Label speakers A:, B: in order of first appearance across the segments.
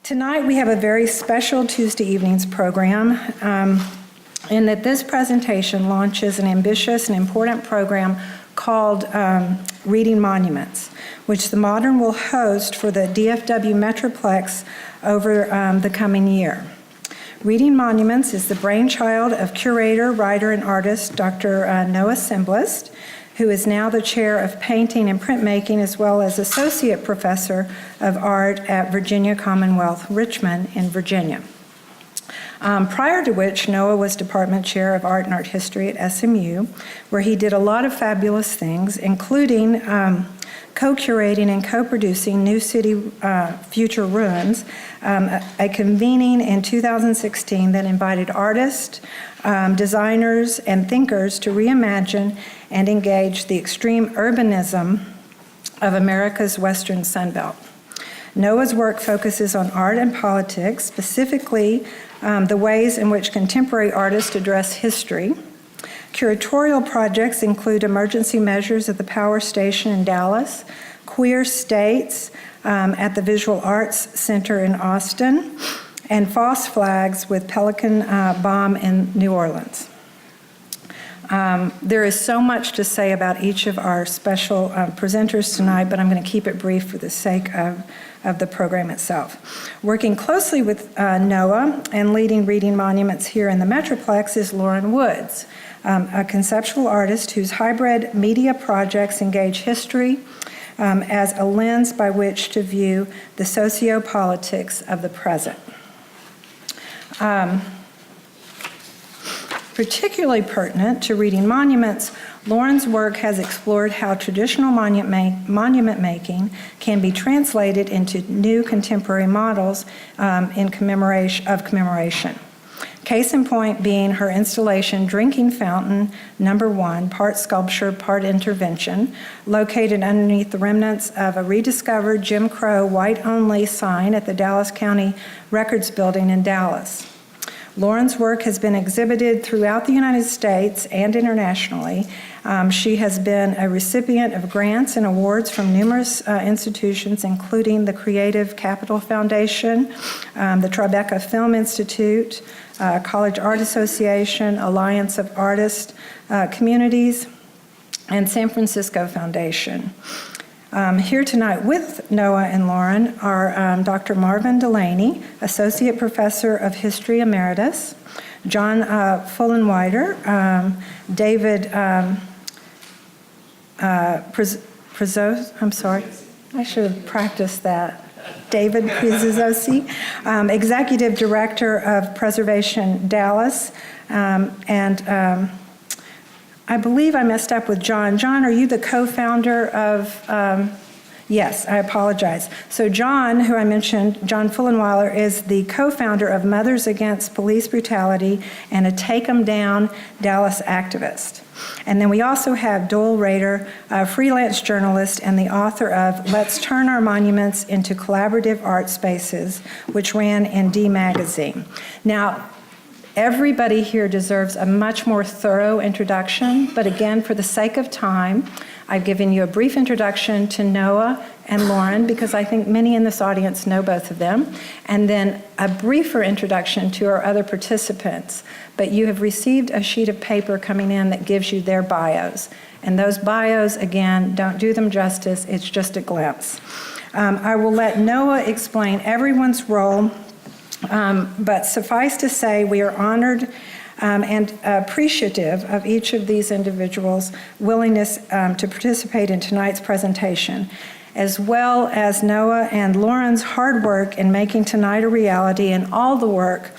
A: Tonight we have a very special Tuesday evenings program in that this presentation launches an ambitious and important program called Reading Monuments, which the Modern will host for the DFW Metroplex over the coming year. Reading Monuments is the brainchild of curator, writer, and artist Dr. Noah Simblist, who is now the chair of painting and printmaking as well as associate professor of art at Virginia Commonwealth, Richmond in Virginia. Prior to which, Noah was department chair of art and art history at SMU, where he did a lot of fabulous things, including co-curating and co-producing New City Future Ruins, a convening in 2016 that invited artists, designers, and thinkers to reimagine and engage the extreme urbanism of America's Western Sunbelt. Noah's work focuses on art and politics, specifically the ways in which contemporary artists address history. Curatorial projects include emergency measures at the Power Station in Dallas, queer states at the Visual Arts Center in Austin, and false flags with Pelican Bomb in New Orleans. There is so much to say about each of our special presenters tonight, but I'm going to keep it brief for the sake of the program itself. Working closely with Noah and leading Reading Monuments here in the Metroplex is Lauren Woods, a conceptual artist whose hybrid media projects engage history as a lens by which to view the sociopolitics of the present. Particularly pertinent to Reading Monuments, Lauren's work has explored how traditional monument making can be translated into new contemporary models of commemoration. Case in point being her installation Drinking Fountain #1, part sculpture, part intervention, located underneath the remnants of a rediscovered Jim Crow white-only sign at the Dallas County Records Building in Dallas. Lauren's work has been exhibited throughout the United States and internationally. She has been a recipient of grants and awards from numerous institutions, including the Creative Capital Foundation, the Tribeca Film Institute, College Art Association, Alliance of Artist Communities, and San Francisco Foundation. Here tonight with Noah and Lauren are Dr. Marvin Delaney, Associate Professor of History Emeritus, John Fullenwider, David Preziosi, I'm sorry, I should have practiced that. David Preziosi, Executive Director of Preservation Dallas, and I believe I messed up with John. John, are you the co-founder of, yes, I apologize. So John, who I mentioned, John Fullenwiler, is the co-founder of Mothers Against Police Brutality and a Take 'Em Down Dallas activist. And then we also have Doyle Rader, a freelance journalist and the author of Let's Turn Our Monuments into Collaborative Art Spaces, which ran in D Magazine. Now, everybody here deserves a much more thorough introduction, but again, for the sake of time, I've given you a brief introduction to Noah and Lauren because I think many in this audience know both of them, and then a briefer introduction to our other participants. But you have received a sheet of paper coming in that gives you their bios. And those bios, again, don't do them justice, it's just a glimpse. I will let Noah explain everyone's role. But suffice to say, we are honored and appreciative of each of these individuals' willingness to participate in tonight's presentation, as well as Noah and Lauren's hard work in making tonight a reality and all the work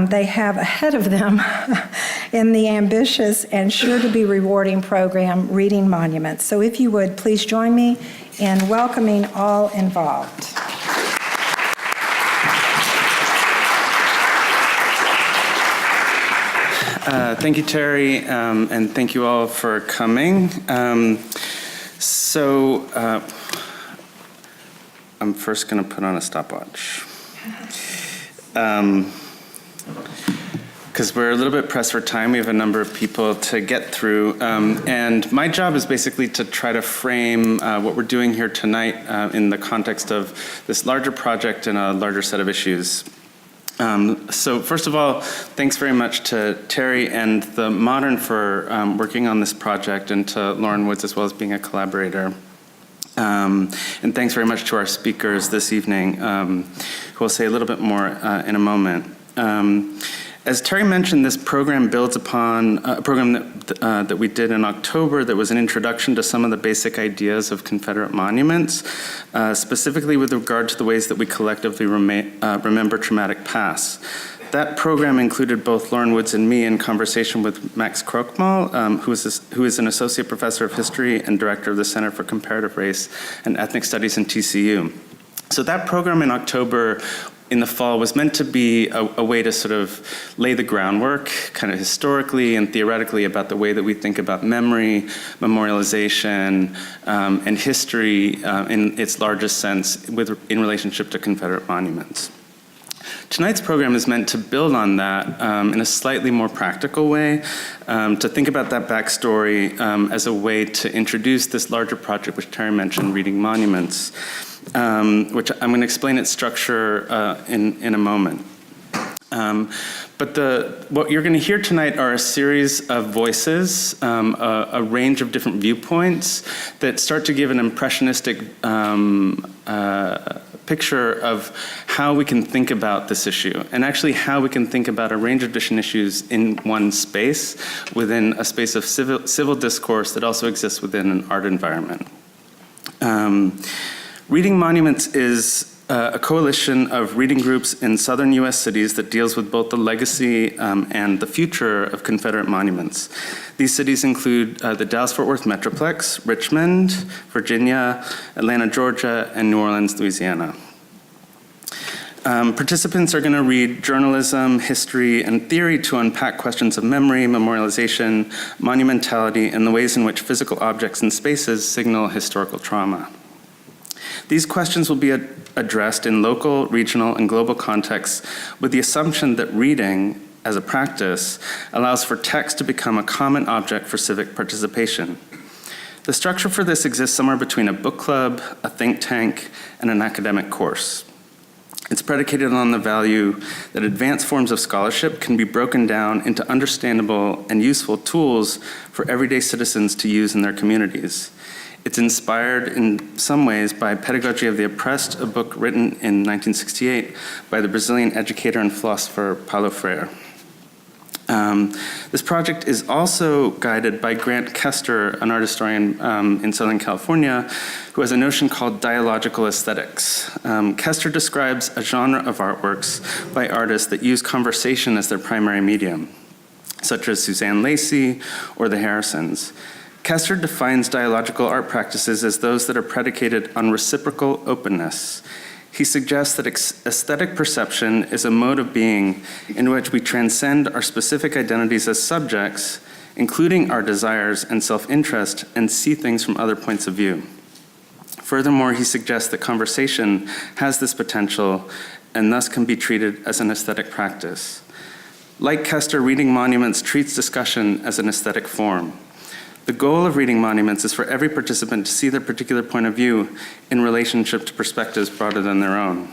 A: they have ahead of them in the ambitious and sure to be rewarding program, Reading Monuments. So if you would, please join me in welcoming all involved.
B: Thank you, Terry, and thank you all for coming. I'm first going to put on a stopwatch. because we're a little bit pressed for time. We have a number of people to get through. And my job is basically to try to frame what we're doing here tonight in the context of this larger project and a larger set of issues. So first of all, thanks very much to Terry and the Modern for working on this project, and to Lauren Woods as well as being a collaborator. And thanks very much to our speakers this evening, who will say a little bit more in a moment. As Terry mentioned, this program builds upon a program that we did in October that was an introduction to some of the basic ideas of Confederate monuments, specifically with regard to the ways that we collectively remember traumatic past. That program included both Lauren Woods and me in conversation with Max Krokmal, who is an associate professor of history and director of the Center for Comparative Race and Ethnic Studies in TCU. So that program in October in the fall was meant to be a way to sort of lay the groundwork, kind of historically and theoretically, about the way that we think about memory, memorialization, and history in its largest sense in relationship to Confederate monuments. Tonight's program is meant to build on that in a slightly more practical way, to think about that backstory as a way to introduce this larger project, which Terry mentioned, Reading Monuments, which I'm going to explain its structure in a moment. But what you're going to hear tonight are a series of voices, a range of different viewpoints that start to give an impressionistic picture of how we can think about this issue, and actually how we can think about a range of different issues in one space, within a space of civil discourse that also exists within an art environment. Reading Monuments is a coalition of reading groups in southern U.S. cities that deals with both the legacy and the future of Confederate monuments. These cities include the Dallas-Fort Worth Metroplex, Richmond, Virginia, Atlanta, Georgia, and New Orleans, Louisiana. Participants are going to read journalism, history, and theory to unpack questions of memory, memorialization, monumentality, and the ways in which physical objects and spaces signal historical trauma. These questions will be addressed in local, regional, and global contexts, with the assumption that reading, as a practice, allows for text to become a common object for civic participation. The structure for this exists somewhere between a book club, a think tank, and an academic course. It's predicated on the value that advanced forms of scholarship can be broken down into understandable and useful tools for everyday citizens to use in their communities. It's inspired in some ways by Pedagogy of the Oppressed, a book written in 1968 by the Brazilian educator and philosopher Paulo Freire. This project is also guided by Grant Kester, an art historian in Southern California, who has a notion called Dialogical Aesthetics. Kester describes a genre of artworks by artists that use conversation as their primary medium, such as Suzanne Lacey or the Harrisons. Kester defines dialogical art practices as those that are predicated on reciprocal openness. He suggests that aesthetic perception is a mode of being in which we transcend our specific identities as subjects, including our desires and self-interest, and see things from other points of view. Furthermore, he suggests that conversation has this potential and thus can be treated as an aesthetic practice. Like Kester, Reading Monuments treats discussion as an aesthetic form. The goal of Reading Monuments is for every participant to see their particular point of view in relationship to perspectives broader than their own.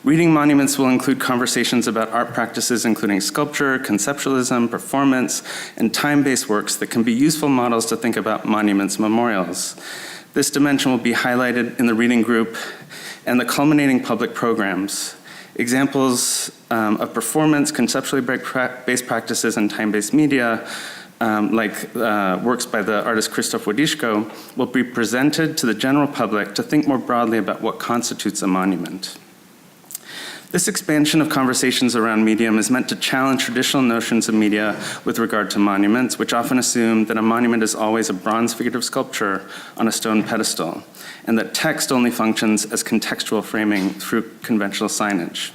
B: Reading Monuments will include conversations about art practices including sculpture, conceptualism, performance, and time-based works that can be useful models to think about monuments and memorials. This dimension will be highlighted in the reading group and the culminating public programs. Examples of performance, conceptually based practices, and time-based media like works by the artist Krzysztof Wodiszko, will be presented to the general public to think more broadly about what constitutes a monument. This expansion of conversations around medium is meant to challenge traditional notions of media with regard to monuments, which often assume that a monument is always a bronze figurative sculpture on a stone pedestal, and that text only functions as contextual framing through conventional signage.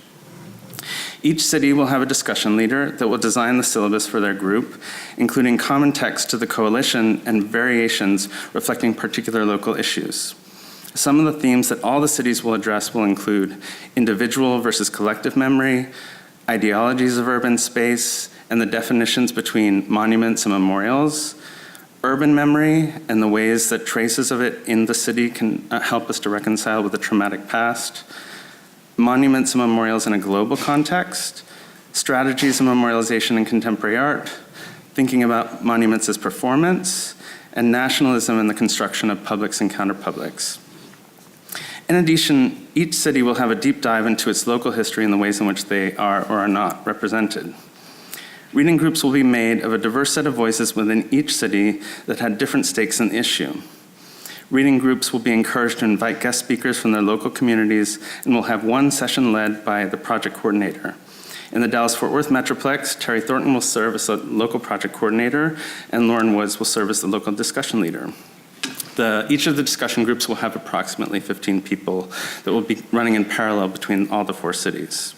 B: Each city will have a discussion leader that will design the syllabus for their group, including common text to the coalition and variations reflecting particular local issues. Some of the themes that all the cities will address will include individual versus collective memory, ideologies of urban space, and the definitions between monuments and memorials, urban memory and the ways that traces of it in the city can help us to reconcile with the traumatic past, monuments and memorials in a global context, strategies of memorialization in contemporary art, thinking about monuments as performance, and nationalism in the construction of publics and counterpublics. In addition, each city will have a deep dive into its local history and the ways in which they are or are not represented. Reading groups will be made of a diverse set of voices within each city that had different stakes in the issue. Reading groups will be encouraged to invite guest speakers from their local communities and will have one session led by the project coordinator. In the Dallas-Fort Worth Metroplex, Terry Thornton will serve as the local project coordinator and Lauren Woods will serve as the local discussion leader. Each of the discussion groups will have approximately 15 people that will be running in parallel between all the 4 cities.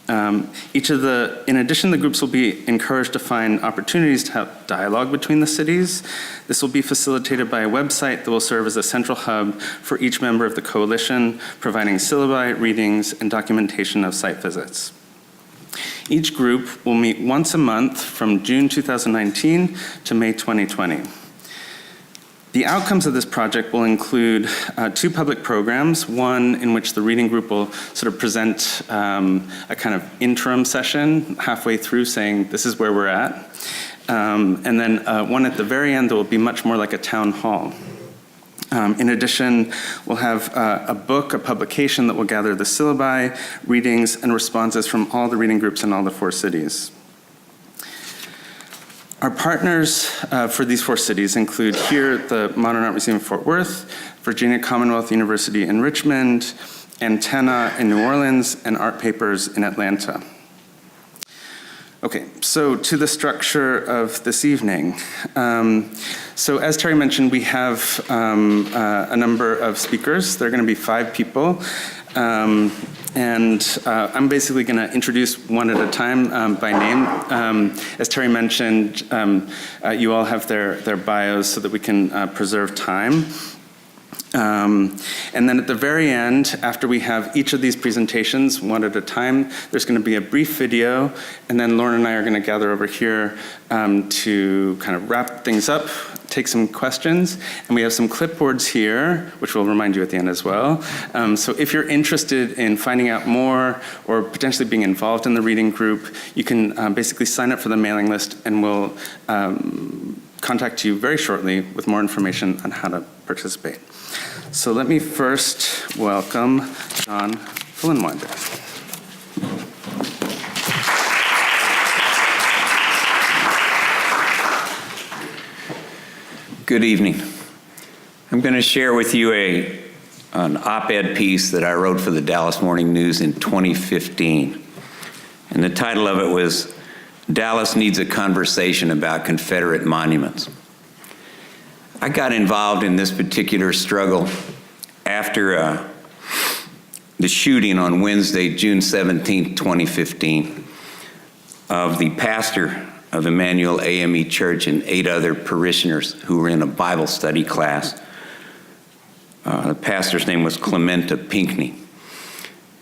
B: In addition, the groups will be encouraged to find opportunities to have dialogue between the cities. This will be facilitated by a website that will serve as a central hub for each member of the coalition, providing syllabi, readings, and documentation of site visits. Each group will meet once a month from June 2019 to May 2020. The outcomes of this project will include 2 public programs, one in which the reading group will sort of present a kind of interim session halfway through saying this is where we're at, and then one at the very end that will be much more like a town hall. In addition, we'll have a book, a publication that will gather the syllabi, readings, and responses from all the reading groups in all the 4 cities. Our partners for these 4 cities include here the Modern Art Museum of Fort Worth, Virginia Commonwealth University in Richmond, Antenna in New Orleans, and Art Papers in Atlanta. Okay, so to the structure of this evening. So as Terry mentioned, we have a number of speakers. There are going to be 5 people. I'm basically going to introduce one at a time by name. As Terry mentioned, you all have their bios so that we can preserve time. And then at the very end, after we have each of these presentations one at a time, there's going to be a brief video, and then Lauren and I are going to gather over here to kind of wrap things up, take some questions, and we have some clipboards here, which we'll remind you at the end as well. So if you're interested in finding out more or potentially being involved in the reading group, you can basically sign up for the mailing list, and we'll contact you very shortly with more information on how to participate. So let me first welcome John Fullenwinder.
C: Good evening. I'm going to share with you an op-ed piece that I wrote for the Dallas Morning News in 2015. And the title of it was, "Dallas Needs a Conversation About Confederate Monuments." I got involved in this particular struggle after the shooting on Wednesday, June 17, 2015, of the pastor of Emmanuel AME Church and 8 other parishioners who were in a Bible study class. The pastor's name was Clementa Pinckney.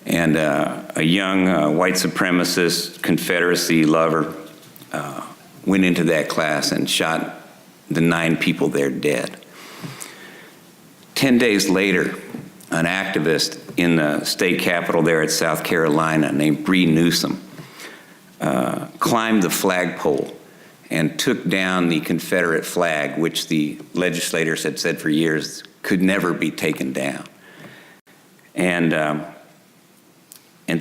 C: And a young white supremacist Confederacy lover went into that class and shot the 9 people there dead. 10 days later, an activist in the state capitol there at South Carolina named Bree Newsom climbed the flagpole and took down the Confederate flag, which the legislators had said for years could never be taken down. And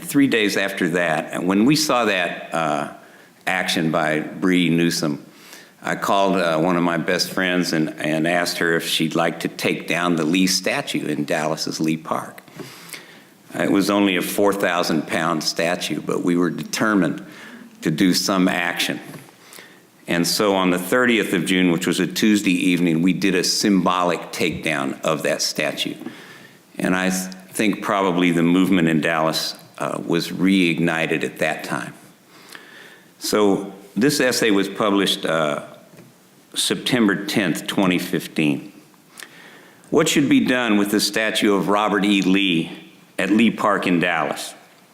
C: 3 days after that, and when we saw that action by Bree Newsom, I called one of my best friends and asked her if she'd like to take down the Lee statue in Dallas's Lee Park. It was only a 4,000-pound statue, but we were determined to do some action. And so on the 30th of June, which was a Tuesday evening, we did a symbolic takedown of that statue. And I think probably the movement in Dallas was reignited at that time. So this essay was published September 10th, 2015. What should be done with the statue of Robert E. Lee at Lee Park in Dallas?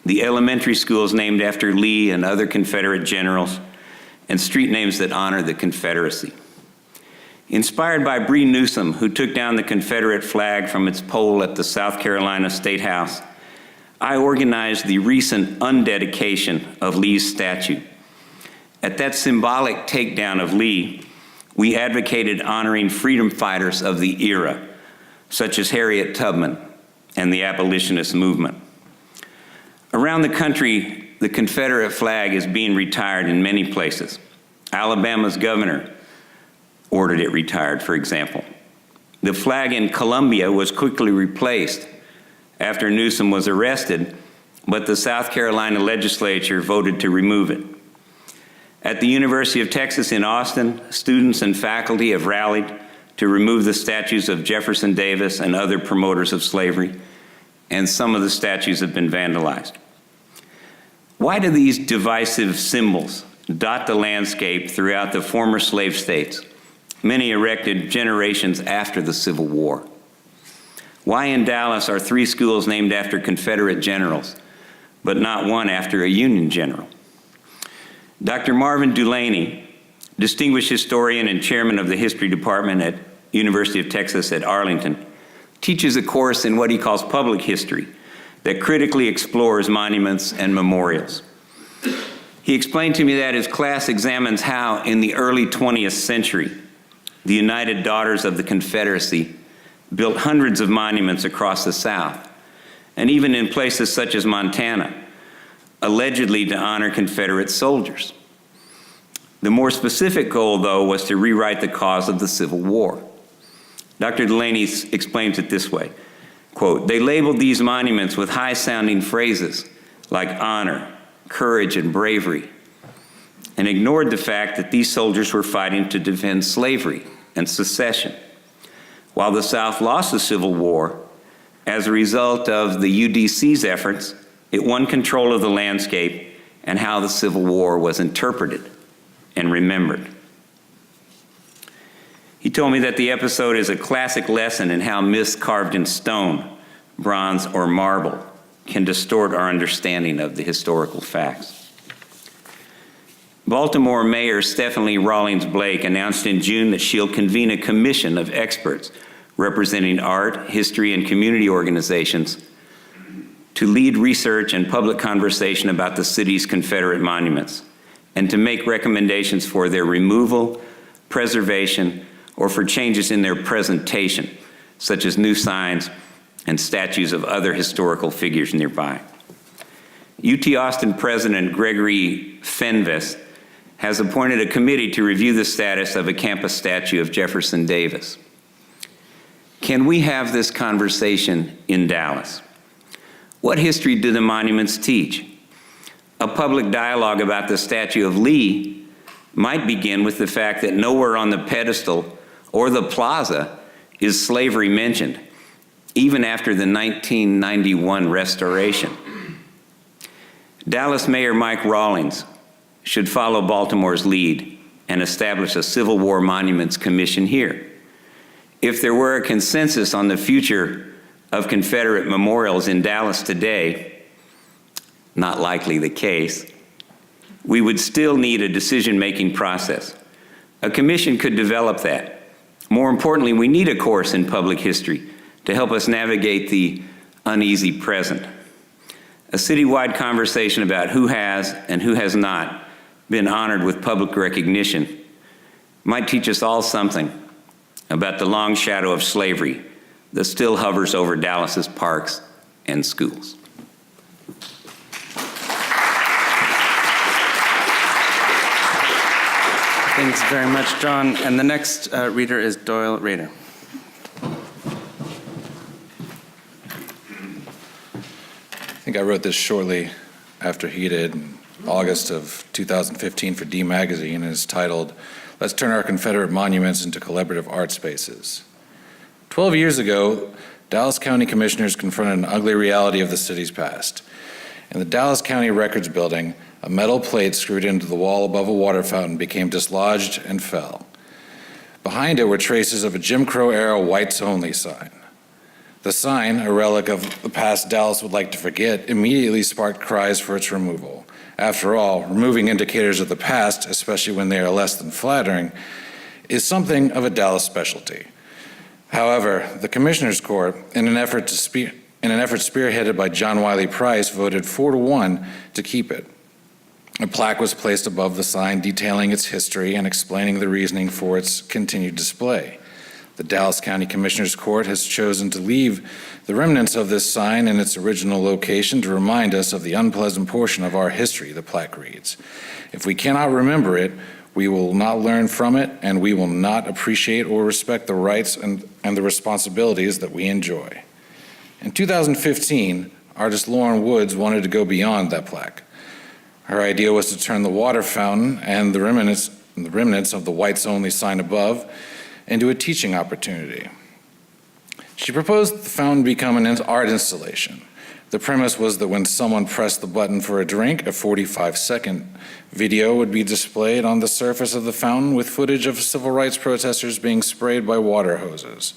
C: the elementary schools named after Lee and other Confederate generals, and street names that honor the Confederacy. Inspired by Bree Newsom, who took down the Confederate flag from its pole at the South Carolina State House, I organized the recent undedication of Lee's statue. At that symbolic takedown of Lee, we advocated honoring freedom fighters of the era, such as Harriet Tubman and the abolitionist movement. Around the country, the Confederate flag is being retired in many places. Alabama's governor ordered it retired, for example. The flag in Columbia was quickly replaced after Newsom was arrested, but the South Carolina legislature voted to remove it. At the University of Texas in Austin, students and faculty have rallied to remove the statues of Jefferson Davis and other promoters of slavery, and some of the statues have been vandalized. Why do these divisive symbols dot the landscape throughout the former slave states, many erected generations after the Civil War? Why in Dallas are 3 schools named after Confederate generals, but not one after a Union general? Dr. Marvin Delaney, distinguished historian and chairman of the history department at University of Texas at Arlington, teaches a course in what he calls public history that critically explores monuments and memorials. He explained to me that his class examines how, in the early 20th century, the United Daughters of the Confederacy built hundreds of monuments across the South, and even in places such as Montana, allegedly to honor Confederate soldiers. The more specific goal, though, was to rewrite the cause of the Civil War. Dr. Delaney explains it this way, quote, "They labeled these monuments with high-sounding phrases like honor, courage, and bravery, and ignored the fact that these soldiers were fighting to defend slavery and secession. While the South lost the Civil War, as a result of the UDC's efforts, it won control of the landscape and how the Civil War was interpreted and remembered." He told me that the episode is a classic lesson in how myths carved in stone, bronze, or marble can distort our understanding of the historical facts. Baltimore Mayor Stephanie Rawlings Blake announced in June that she'll convene a commission of experts representing art, history, and community organizations to lead research and public conversation about the city's Confederate monuments and to make recommendations for their removal, preservation, or for changes in their presentation, such as new signs and statues of other historical figures nearby. UT Austin President Gregory Fenves has appointed a committee to review the status of a campus statue of Jefferson Davis. Can we have this conversation in Dallas? What history do the monuments teach? A public dialogue about the statue of Lee might begin with the fact that nowhere on the pedestal or the plaza is slavery mentioned, even after the 1991 restoration. Dallas Mayor Mike Rawlings should follow Baltimore's lead and establish a Civil War Monuments Commission here. If there were a consensus on the future of Confederate memorials in Dallas today, not likely the case, we would still need a decision-making process. A commission could develop that. More importantly, we need a course in public history to help us navigate the uneasy present. A citywide conversation about who has and who has not been honored with public recognition might teach us all something about the long shadow of slavery that still hovers over Dallas's parks and schools.
B: Thanks very much, John. And the next reader is Doyle Rader.
D: I think I wrote this shortly after he did in August of 2015 for D Magazine, and it's titled, "Let's Turn Our Confederate Monuments into Collaborative Art Spaces." 12 years ago, Dallas County Commissioners confronted an ugly reality of the city's past. In the Dallas County Records Building, a metal plate screwed into the wall above a water fountain became dislodged and fell. Behind it were traces of a Jim Crow-era whites-only sign. The sign, a relic of the past Dallas would like to forget, immediately sparked cries for its removal. After all, removing indicators of the past, especially when they are less than flattering, is something of a Dallas specialty. However, the Commissioners Court, in an effort spearheaded by John Wiley Price, voted 4-1 to keep it. A plaque was placed above the sign detailing its history and explaining the reasoning for its continued display. The Dallas County Commissioners Court has chosen to leave the remnants of this sign in its original location to remind us of the unpleasant portion of our history, the plaque reads. If we cannot remember it, we will not learn from it, and we will not appreciate or respect the rights and the responsibilities that we enjoy. In 2015, artist Lauren Woods wanted to go beyond that plaque. Her idea was to turn the water fountain and the remnants of the whites-only sign above into a teaching opportunity. She proposed that the fountain become an art installation. The premise was that when someone pressed the button for a drink, a 45-second video would be displayed on the surface of the fountain with footage of civil rights protesters being sprayed by water hoses.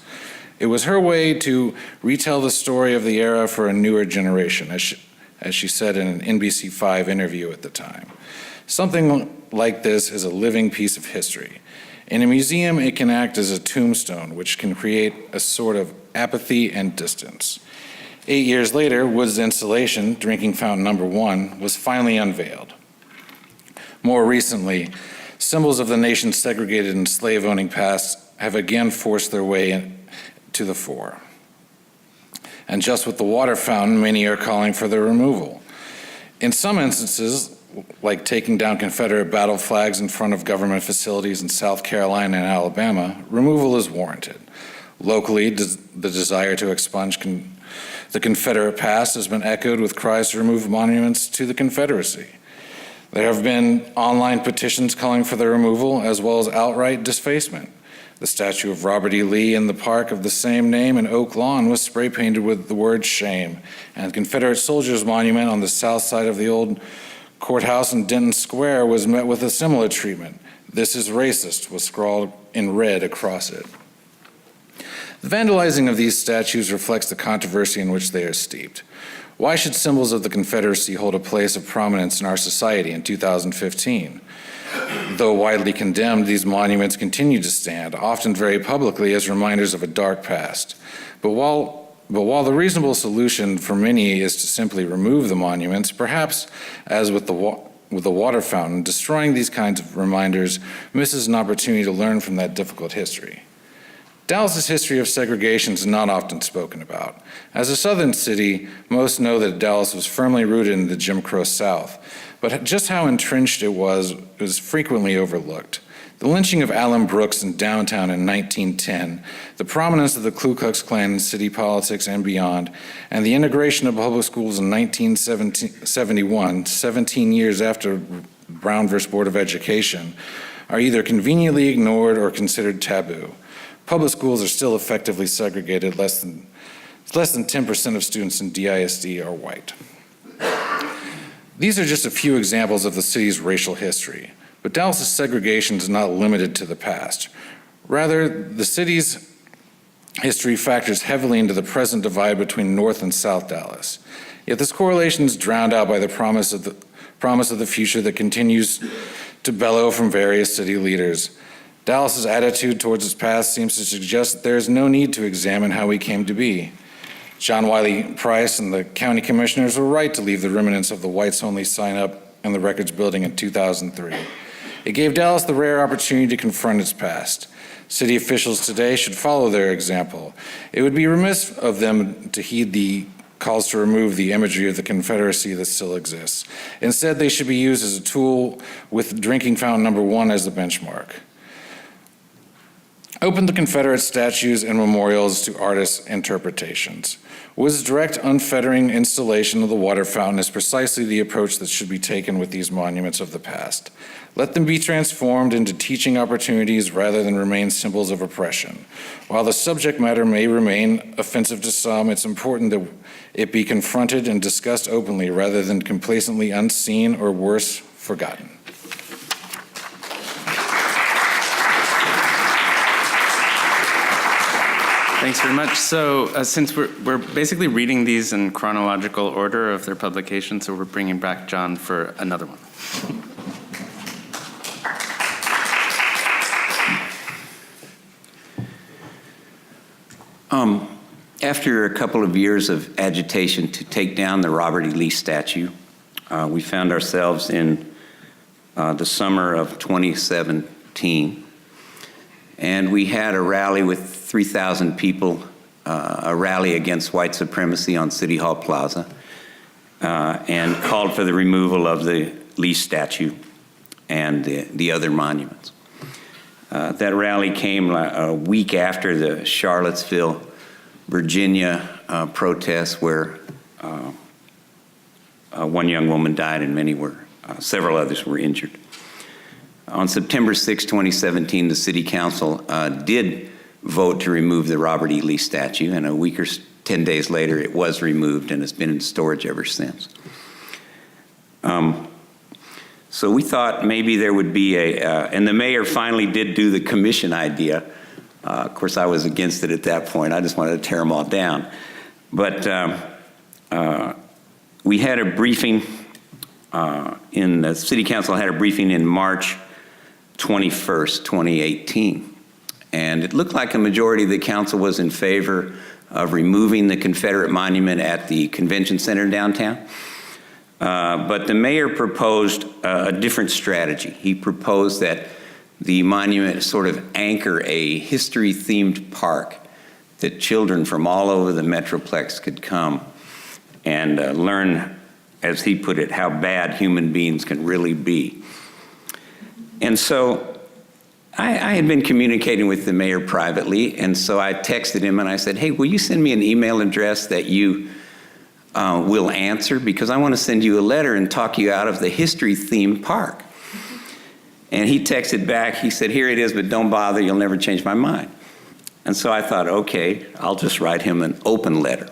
D: It was her way to retell the story of the era for a newer generation, as she said in an NBC5 interview at the time. Something like this is a living piece of history. In a museum, it can act as a tombstone, which can create a sort of apathy and distance. 8 years later, Wood's installation, Drinking Fountain Number 1, was finally unveiled. More recently, symbols of the nation's segregated and slave-owning past have again forced their way to the fore. And just with the water fountain, many are calling for their removal. In some instances, like taking down Confederate battle flags in front of government facilities in South Carolina and Alabama, removal is warranted. Locally, the desire to expunge the Confederate past has been echoed with cries to remove monuments to the Confederacy. There have been online petitions calling for their removal, as well as outright defacement. The statue of Robert E. Lee in the park of the same name in Oak Lawn was spray painted with the word shame, and the Confederate Soldiers Monument on the south side of the old courthouse in Denton Square was met with a similar treatment. "This is racist" was scrawled in red across it. The vandalizing of these statues reflects the controversy in which they are steeped. Why should symbols of the Confederacy hold a place of prominence in our society in 2015? Though widely condemned, these monuments continue to stand, often very publicly, as reminders of a dark past. But while the reasonable solution for many is to simply remove the monuments, perhaps, as with the water fountain, destroying these kinds of reminders misses an opportunity to learn from that difficult history. Dallas's history of segregation is not often spoken about. As a southern city, most know that Dallas was firmly rooted in the Jim Crow South, but just how entrenched it was frequently overlooked. The lynching of Alan Brooks in downtown in 1910, the prominence of the Ku Klux Klan in city politics and beyond, and the integration of public schools in 1971, 17 years after Brown v. Board of Education, are either conveniently ignored or considered taboo. Public schools are still effectively segregated. Less than 10% of students in DISD are white. These are just a few examples of the city's racial history, but Dallas's segregation is not limited to the past. Rather, the city's history factors heavily into the present divide between North and South Dallas. Yet this correlation is drowned out by the promise of the future that continues to bellow from various city leaders. Dallas's attitude towards its past seems to suggest that there is no need to examine how we came to be. John Wiley Price and the county commissioners were right to leave the remnants of the whites-only sign up in the Records building in 2003. It gave Dallas the rare opportunity to confront its past. City officials today should follow their example. It would be remiss of them to heed the calls to remove the imagery of the Confederacy that still exists. Instead, they should be used as a tool with Drinking Fountain Number 1 as the benchmark. Open the Confederate statues and memorials to artists' interpretations. Wood's direct, unfettering installation of the water fountain is precisely the approach that should be taken with these monuments of the past. Let them be transformed into teaching opportunities rather than remain symbols of oppression. While the subject matter may remain offensive to some, it's important that it be confronted and discussed openly rather than complacently unseen or worse, forgotten.
B: Thanks very much. So since we're basically reading these in chronological order of their publication, so we're bringing back John for another one.
C: After a couple of years of agitation to take down the Robert E. Lee statue, we found ourselves in the summer of 2017, and we had a rally with 3,000 people, a rally against white supremacy on City Hall Plaza, and called for the removal of the Lee statue and the other monuments. That rally came a week after the Charlottesville, Virginia protests where one young woman died and several others were injured. On September 6, 2017, the City Council did vote to remove the Robert E. Lee statue, and a week or 10 days later it was removed and has been in storage ever since. So we thought maybe there would be and the mayor finally did do the commission idea. Of course, I was against it at that point. I just wanted to tear them all down. But we had a briefing the City Council had a briefing in March 21st, 2018. And it looked like a majority of the council was in favor of removing the Confederate monument at the convention center downtown. But the mayor proposed a different strategy. He proposed that the monument sort of anchor a history-themed park that children from all over the Metroplex could come and learn, as he put it, how bad human beings can really be. And so I had been communicating with the mayor privately, and so I texted him and I said, hey, will you send me an email address that you will answer? Because I want to send you a letter and talk you out of the history-themed park. And he texted back, he said, here it is, but don't bother, you'll never change my mind. And so I thought, okay, I'll just write him an open letter.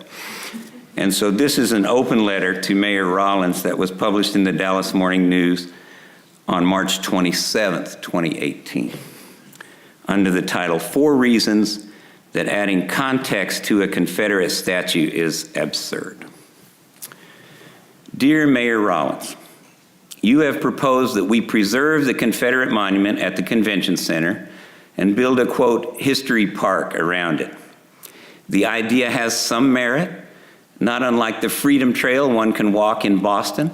C: And so this is an open letter to Mayor Rollins that was published in the Dallas Morning News on March 27th, 2018, under the title, 4 Reasons That Adding Context to a Confederate Statue is Absurd. Dear Mayor Rollins, you have proposed that we preserve the Confederate monument at the convention center and build a, quote, history park around it. The idea has some merit, not unlike the Freedom Trail one can walk in Boston.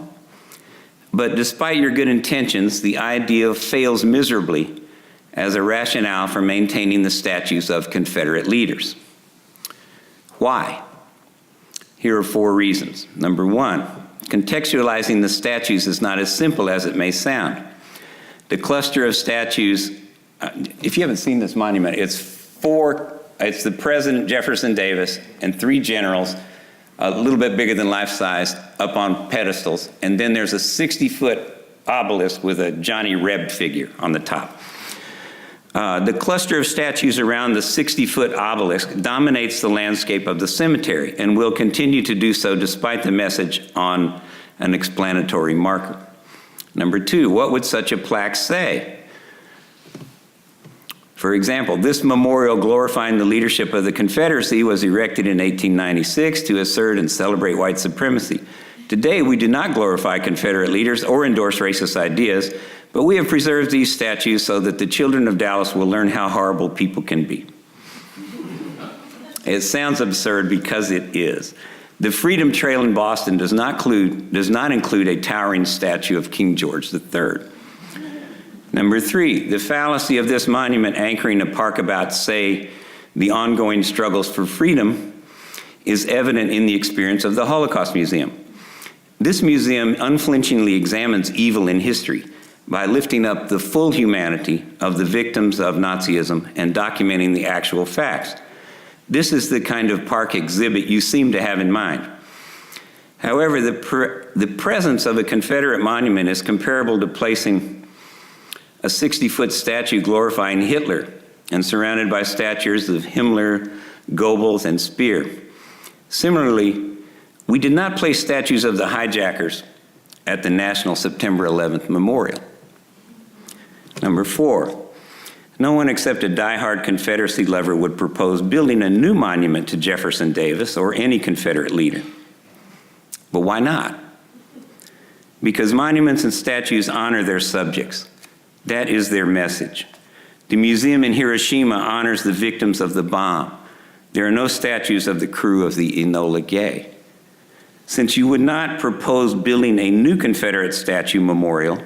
C: But despite your good intentions, the idea fails miserably as a rationale for maintaining the statues of Confederate leaders. Why? Here are 4 reasons. Number 1, contextualizing the statues is not as simple as it may sound. The cluster of statues, if you haven't seen this monument, it's the President Jefferson Davis and 3 generals, a little bit bigger than life-size, up on pedestals, and then there's a 60-foot obelisk with a Johnny Reb figure on the top. The cluster of statues around the 60-foot obelisk dominates the landscape of the cemetery and will continue to do so despite the message on an explanatory marker. Number 2, what would such a plaque say? For example, this memorial glorifying the leadership of the Confederacy was erected in 1896 to assert and celebrate white supremacy. Today, we do not glorify Confederate leaders or endorse racist ideas, but we have preserved these statues so that the children of Dallas will learn how horrible people can be. It sounds absurd because it is. The Freedom Trail in Boston does not include a towering statue of King George III. Number 3, the fallacy of this monument anchoring a park about, say, the ongoing struggles for freedom is evident in the experience of the Holocaust Museum. This museum unflinchingly examines evil in history by lifting up the full humanity of the victims of Nazism and documenting the actual facts. This is the kind of park exhibit you seem to have in mind. However, the presence of a Confederate monument is comparable to placing a 60-foot statue glorifying Hitler and surrounded by statues of Himmler, Goebbels, and Speer. Similarly, we did not place statues of the hijackers at the National September 11th Memorial. Number 4, No one except a diehard Confederacy lover would propose building a new monument to Jefferson Davis or any Confederate leader. But why not? Because monuments and statues honor their subjects. That is their message. The museum in Hiroshima honors the victims of the bomb. There are no statues of the crew of the Enola Gay. Since you would not propose building a new Confederate statue memorial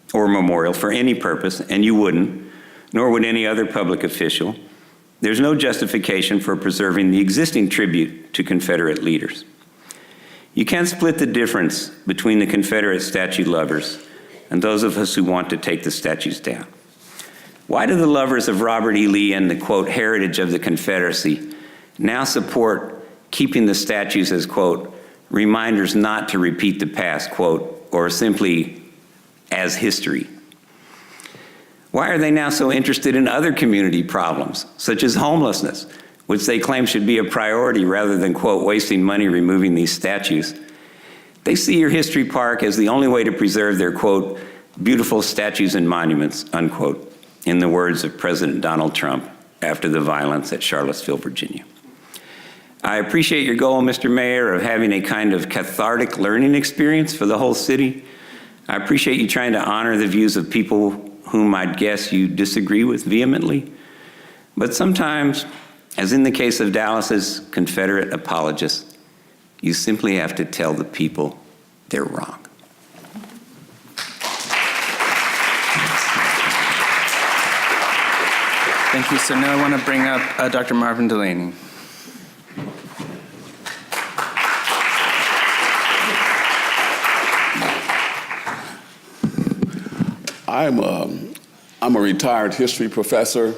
C: for any purpose, and you wouldn't, nor would any other public official, there's no justification for preserving the existing tribute to Confederate leaders. You can't split the difference between the Confederate statue lovers and those of us who want to take the statues down. Why do the lovers of Robert E. Lee and the, quote, heritage of the Confederacy now support keeping the statues as, quote, reminders not to repeat the past, quote, or simply as history? Why are they now so interested in other community problems, such as homelessness, which they claim should be a priority rather than, quote, wasting money removing these statues? They see your history park as the only way to preserve their, quote, beautiful statues and monuments, unquote, in the words of President Donald Trump after the violence at Charlottesville, Virginia. I appreciate your goal, Mr. Mayor, of having a kind of cathartic learning experience for the whole city. I appreciate you trying to honor the views of people whom I'd guess you disagree with vehemently. But sometimes, as in the case of Dallas's Confederate apologists, you simply have to tell the people they're wrong.
B: Thank you. So now I want to bring up Dr. Marvin Delaney.
E: I'm a retired history professor,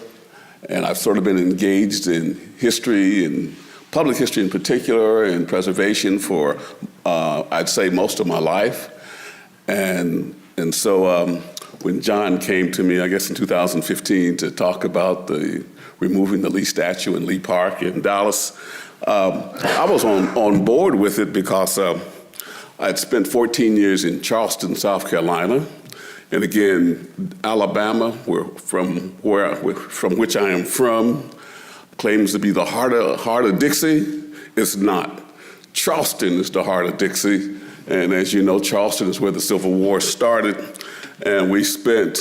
E: and I've sort of been engaged in history and public history in particular and preservation for, I'd say, most of my life. And so when John came to me, I guess in 2015, to talk about removing the Lee statue in Lee Park in Dallas, I was on board with it because I'd spent 14 years in Charleston, South Carolina. And again, Alabama, from which I am from, claims to be the heart of Dixie. It's not. Charleston is the heart of Dixie. And as you know, Charleston is where the Civil War started. And we spent,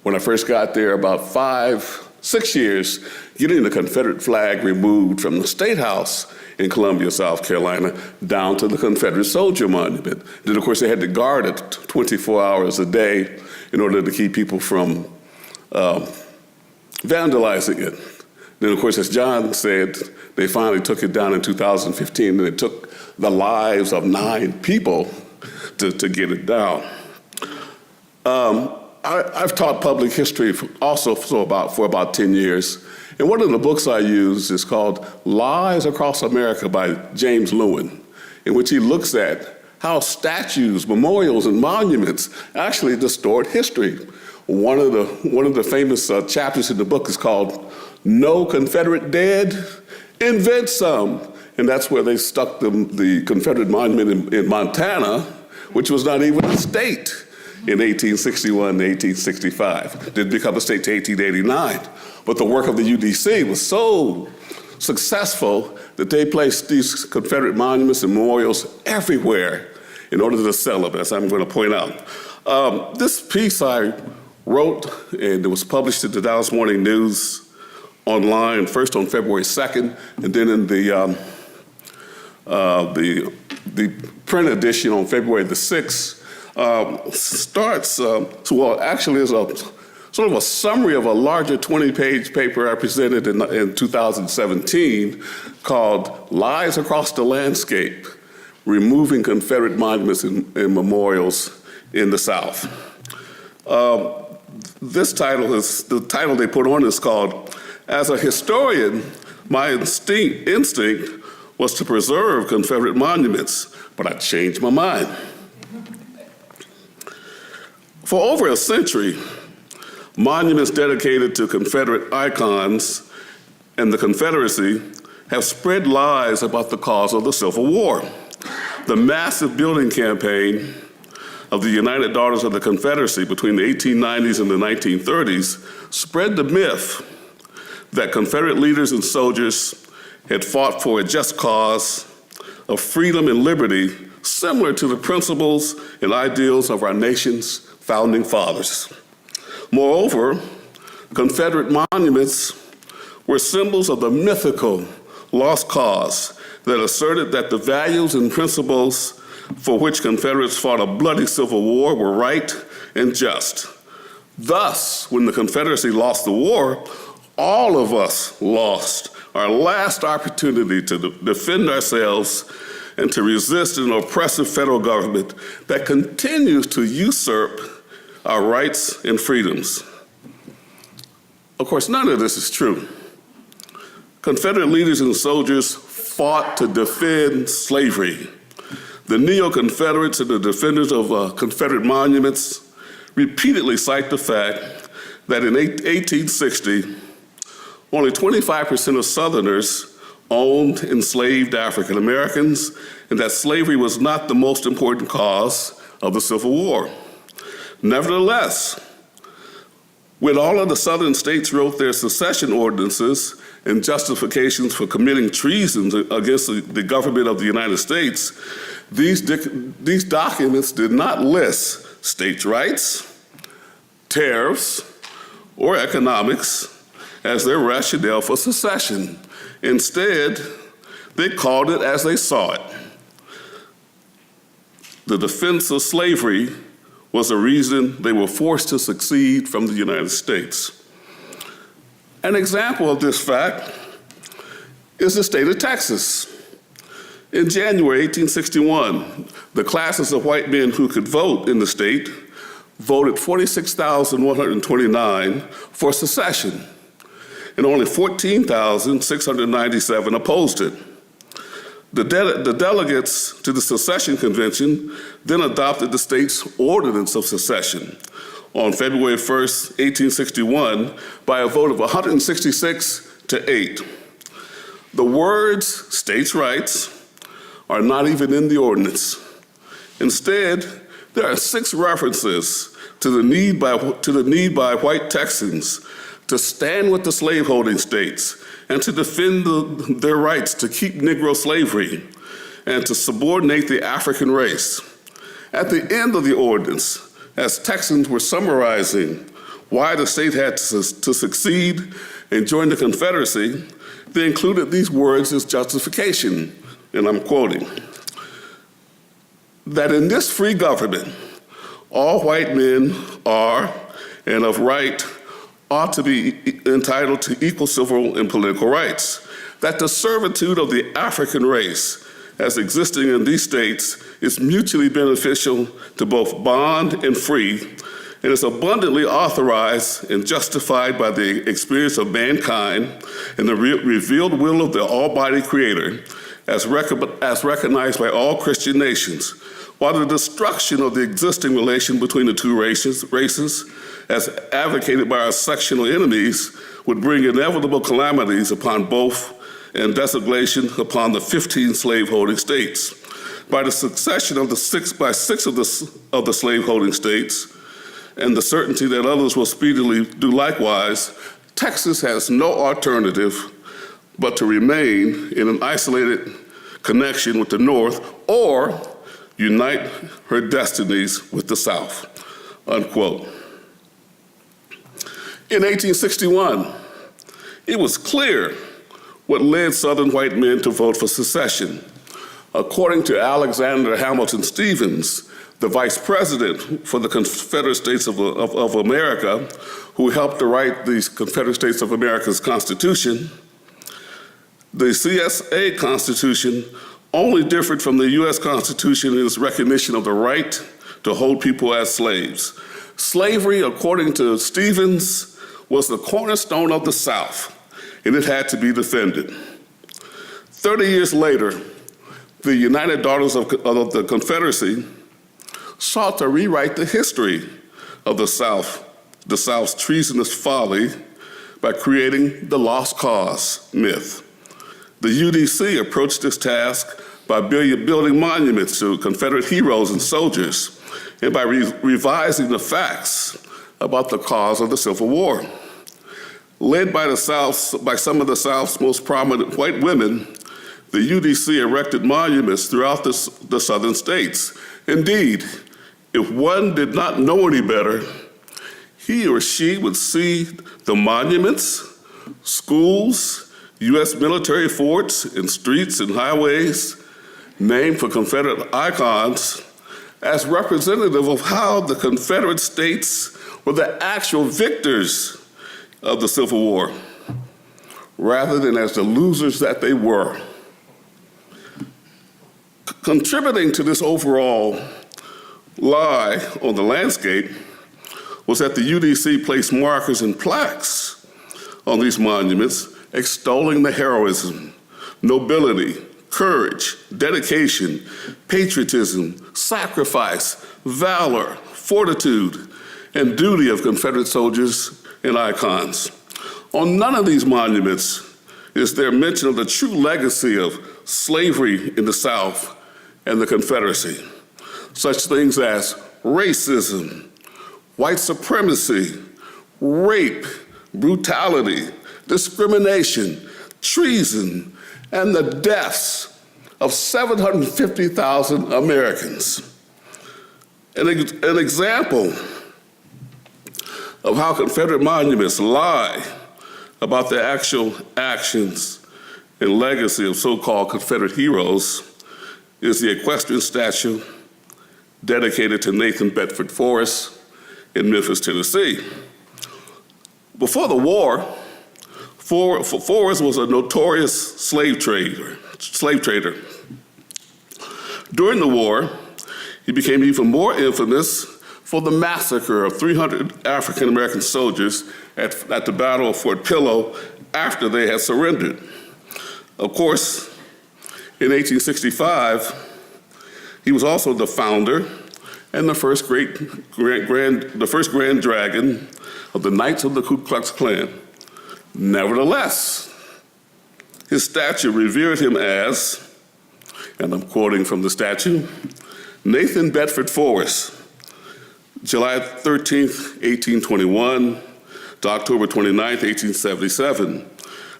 E: when I first got there, about 5-6 years getting the Confederate flag removed from the State House in Columbia, South Carolina, down to the Confederate Soldier Monument. Then, of course, they had to guard it 24 hours a day in order to keep people from vandalizing it. Then, of course, as John said, they finally took it down in 2015, and it took the lives of 9 people to get it down. I've taught public history also for about 10 years. And one of the books I use is called Lies Across America by James Lewin, in which he looks at how statues, memorials, and monuments actually distort history. One of the famous chapters in the book is called No Confederate Dead, Invent Some. And that's where they stuck the Confederate monument in Montana, which was not even a state in 1861 to 1865. Didn't become a state to 1889. But the work of the UDC was so successful that they placed these Confederate monuments and memorials everywhere in order to sell them, as I'm going to point out. This piece I wrote, and it was published in the Dallas Morning News online, first on February 2nd, and then in the print edition on February the 6th, actually is a sort of a summary of a larger 20-page paper I presented in 2017 called Lies Across the Landscape, Removing Confederate Monuments and Memorials in the South. The title they put on is called, As a Historian, My Instinct was to preserve Confederate monuments, but I changed my mind. For over a century, monuments dedicated to Confederate icons and the Confederacy have spread lies about the cause of the Civil War. The massive building campaign of the United Daughters of the Confederacy between the 1890s and the 1930s spread the myth that Confederate leaders and soldiers had fought for a just cause of freedom and liberty similar to the principles and ideals of our nation's founding fathers. Moreover, Confederate monuments were symbols of the mythical lost cause that asserted that the values and principles for which Confederates fought a bloody civil war were right and just. Thus, when the Confederacy lost the war, all of us lost our last opportunity to defend ourselves and to resist an oppressive federal government that continues to usurp our rights and freedoms. Of course, none of this is true. Confederate leaders and soldiers fought to defend slavery. The neo-Confederates and the defenders of Confederate monuments repeatedly cite the fact that in 1860, only 25% of Southerners owned enslaved African Americans, and that slavery was not the most important cause of the Civil War. Nevertheless, when all of the Southern states wrote their secession ordinances and justifications for committing treason against the government of the United States, these documents did not list states' rights, tariffs, or economics as their rationale for secession. Instead, they called it as they saw it. The defense of slavery was a reason they were forced to secede from the United States. An example of this fact is the state of Texas. In January 1861, the classes of white men who could vote in the state voted 46,129 for secession, and only 14,697 opposed it. The delegates to the secession convention then adopted the state's Ordinance of Secession on February 1st, 1861, by a vote of 166 to 8. The words states' rights are not even in the ordinance. Instead, there are 6 references to the need by white Texans to stand with the slaveholding states and to defend their rights to keep Negro slavery and to subordinate the African race. At the end of the ordinance, as Texans were summarizing why the state had to succeed and join the Confederacy, they included these words as justification, and I'm quoting, that in this free government, all white men are, and of right, ought to be entitled to equal civil and political rights, that the servitude of the African race as existing in these states is mutually beneficial to both bond and free, and is abundantly authorized and justified by the experience of mankind and the revealed will of the Almighty Creator, as recognized by all Christian nations, while the destruction of the existing relation between the two races, as advocated by our sectional enemies, would bring inevitable calamities upon both and desolation upon the 15 slaveholding states. By the succession of six of the slaveholding states, and the certainty that others will speedily do likewise, Texas has no alternative but to remain in an isolated connection with the North or unite her destinies with the South, unquote. In 1861, it was clear what led Southern white men to vote for secession. According to Alexander Hamilton Stevens, the vice president for the Confederate States of America, who helped to write the Confederate States of America's Constitution, the CSA Constitution only differed from the U.S. Constitution in its recognition of the right to hold people as slaves. Slavery, according to Stevens, was the cornerstone of the South, and it had to be defended. 30 years later, the United Daughters of the Confederacy sought to rewrite the history of the South's treasonous folly by creating the lost cause myth. The UDC approached this task by building monuments to Confederate heroes and soldiers, and by revising the facts about the cause of the Civil War. Led by some of the South's most prominent white women, the UDC erected monuments throughout the southern states. Indeed, if one did not know any better, he or she would see the monuments, schools, U.S. military forts, and streets and highways named for Confederate icons as representative of how the Confederate states were the actual victors of the Civil War, rather than as the losers that they were. Contributing to this overall lie on the landscape was that the UDC placed markers and plaques on these monuments extolling the heroism, nobility, courage, dedication, patriotism, sacrifice, valor, fortitude, and duty of Confederate soldiers and icons. On none of these monuments is there mention of the true legacy of slavery in the South and the Confederacy, such things as racism, white supremacy, rape, brutality, discrimination, treason, and the deaths of 750,000 Americans. An example of how Confederate monuments lie about the actual actions and legacy of so-called Confederate heroes is the Equestrian statue dedicated to Nathan Bedford Forrest in Memphis, Tennessee. Before the war, Forrest was a notorious slave trader. During the war, he became even more infamous for the massacre of 300 African-American soldiers at the Battle of Fort Pillow after they had surrendered. Of course, in 1865, he was also the founder and the first Grand Dragon of the Knights of the Ku Klux Klan. Nevertheless, his statue revered him as, and I'm quoting from the statue, Nathan Bedford Forrest, July 13th, 1821 to October 29th, 1877,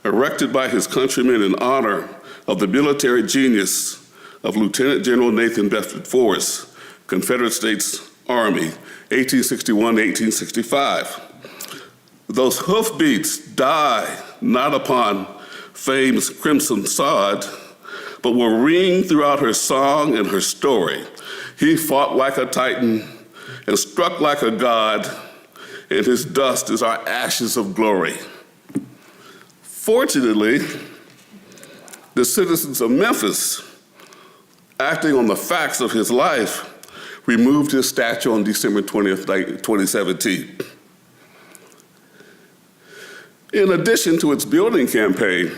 E: erected by his countrymen in honor of the military genius of Lieutenant General Nathan Bedford Forrest, Confederate States Army, 1861 to 1865. Those hoofbeats die not upon fame's crimson sod, but will ring throughout her song and her story. He fought like a Titan and struck like a god, and his dust is our ashes of glory. Fortunately, the citizens of Memphis, acting on the facts of his life, removed his statue on December 20th, 2017. In addition to its building campaign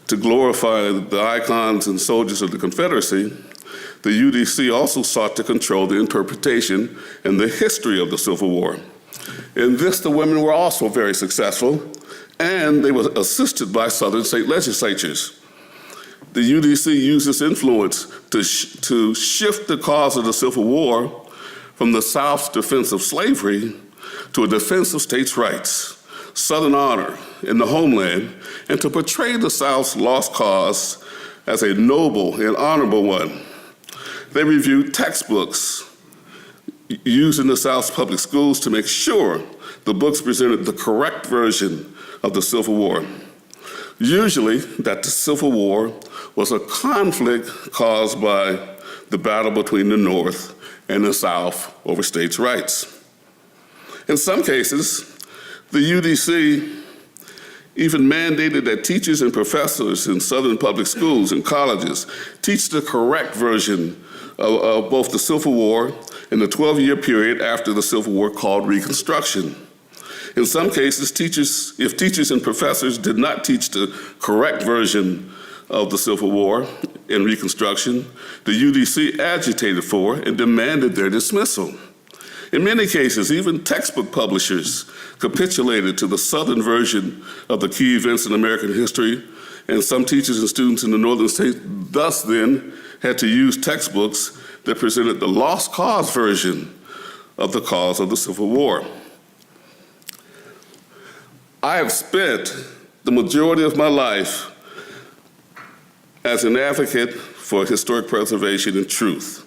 E: to glorify the icons and soldiers of the Confederacy, the UDC also sought to control the interpretation and the history of the Civil War. In this, the women were also very successful, and they were assisted by Southern state legislatures. The UDC used its influence to shift the cause of the Civil War from the South's defense of slavery to a defense of states' rights, Southern honor in the homeland, and to portray the South's lost cause as a noble and honorable one. They reviewed textbooks used in the South's public schools to make sure the books presented the correct version of the Civil War. Usually, that the Civil War was a conflict caused by the battle between the North and the South over states' rights. In some cases, the UDC even mandated that teachers and professors in Southern public schools and colleges teach the correct version of both the Civil War and the 12-year period after the Civil War called Reconstruction. In some cases, if teachers and professors did not teach the correct version of the Civil War and Reconstruction, the UDC agitated for and demanded their dismissal. In many cases, even textbook publishers capitulated to the Southern version of the key events in American history and some teachers and students in the northern states thus then had to use textbooks that presented the lost cause version of the cause of the Civil War. I have spent the majority of my life as an advocate for historic preservation and truth.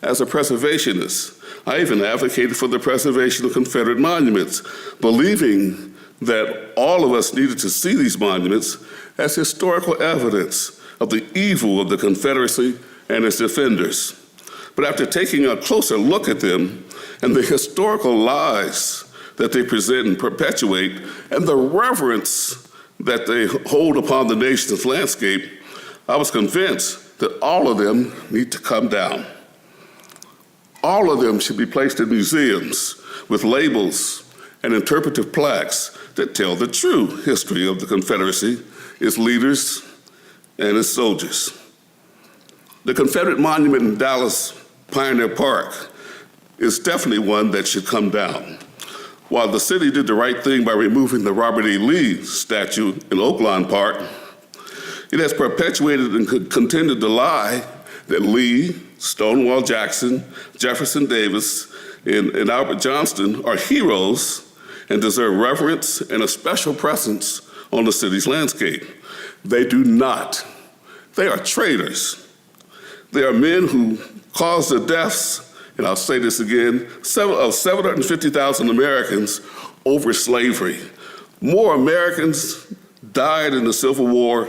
E: As a preservationist, I even advocated for the preservation of Confederate monuments, believing that all of us needed to see these monuments as historical evidence of the evil of the Confederacy and its defenders. But after taking a closer look at them and the historical lies that they present and perpetuate, and the reverence that they hold upon the nation's landscape, I was convinced that all of them need to come down. All of them should be placed in museums with labels and interpretive plaques that tell the true history of the Confederacy, its leaders, and its soldiers. The Confederate monument in Dallas Pioneer Park is definitely one that should come down. While the city did the right thing by removing the Robert E. Lee statue in Oaklawn Park, it has perpetuated and continued to lie that Lee, Stonewall Jackson, Jefferson Davis, and Albert Johnston are heroes and deserve reverence and a special presence on the city's landscape. They do not. They are traitors. They are men who caused the deaths, and I'll say this again, of 750,000 Americans over slavery. More Americans died in the Civil War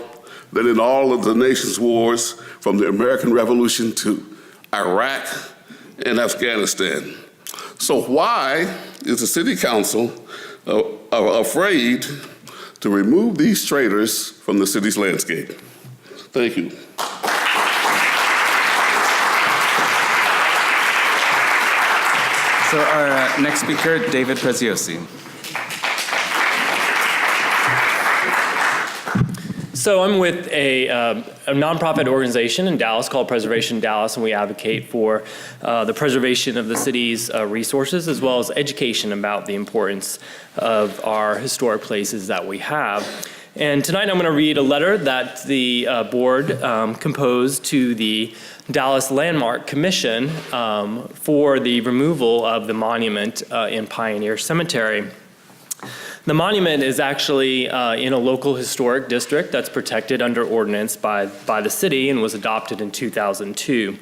E: than in all of the nation's wars, from the American Revolution to Iraq and Afghanistan. So why is the City Council afraid to remove these traitors from the city's landscape? Thank you.
B: So our next speaker, David Preziosi.
F: So I'm with a nonprofit organization in Dallas called Preservation Dallas, and we advocate for the preservation of the city's resources, as well as education about the importance of our historic places that we have. And tonight I'm going to read a letter that the board composed to the Dallas Landmark Commission for the removal of the monument in Pioneer Cemetery. The monument is actually in a local historic district that's protected under ordinance by the city and was adopted in 2002.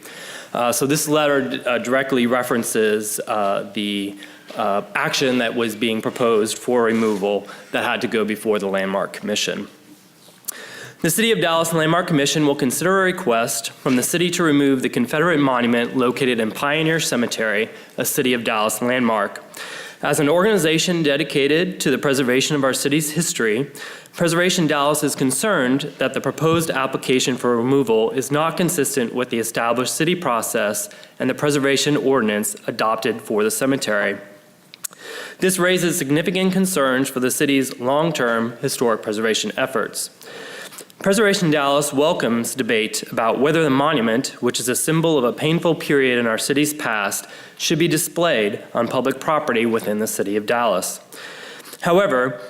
F: So this letter directly references the action that was being proposed for removal that had to go before the Landmark Commission. The City of Dallas Landmark Commission will consider a request from the city to remove the Confederate monument located in Pioneer Cemetery, a City of Dallas landmark. As an organization dedicated to the preservation of our city's history, Preservation Dallas is concerned that the proposed application for removal is not consistent with the established city process and the preservation ordinance adopted for the cemetery. This raises significant concerns for the city's long-term historic preservation efforts. Preservation Dallas welcomes debate about whether the monument, which is a symbol of a painful period in our city's past, should be displayed on public property within the city of Dallas. However,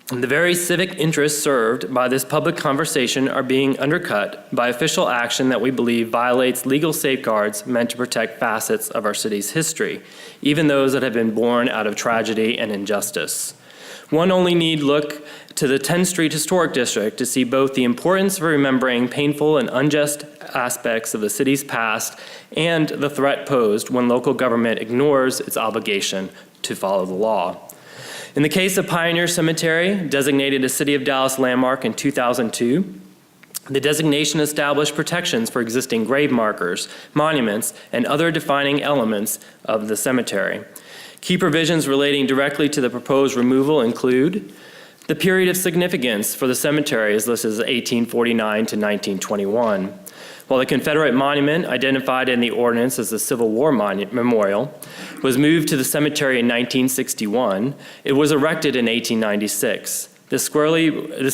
F: the very civic interests served by this public conversation are being undercut by official action that we believe violates legal safeguards meant to protect facets of our city's history, even those that have been born out of tragedy and injustice. One only need look to the 10th Street Historic District to see both the importance of remembering painful and unjust aspects of the city's past and the threat posed when local government ignores its obligation to follow the law. In the case of Pioneer Cemetery, designated a City of Dallas landmark in 2002, the designation established protections for existing grave markers, monuments, and other defining elements of the cemetery. Key provisions relating directly to the proposed removal include the period of significance for the cemetery is listed as 1849 to 1921. While the Confederate monument, identified in the ordinance as the Civil War Memorial, was moved to the cemetery in 1961, it was erected in 1896. This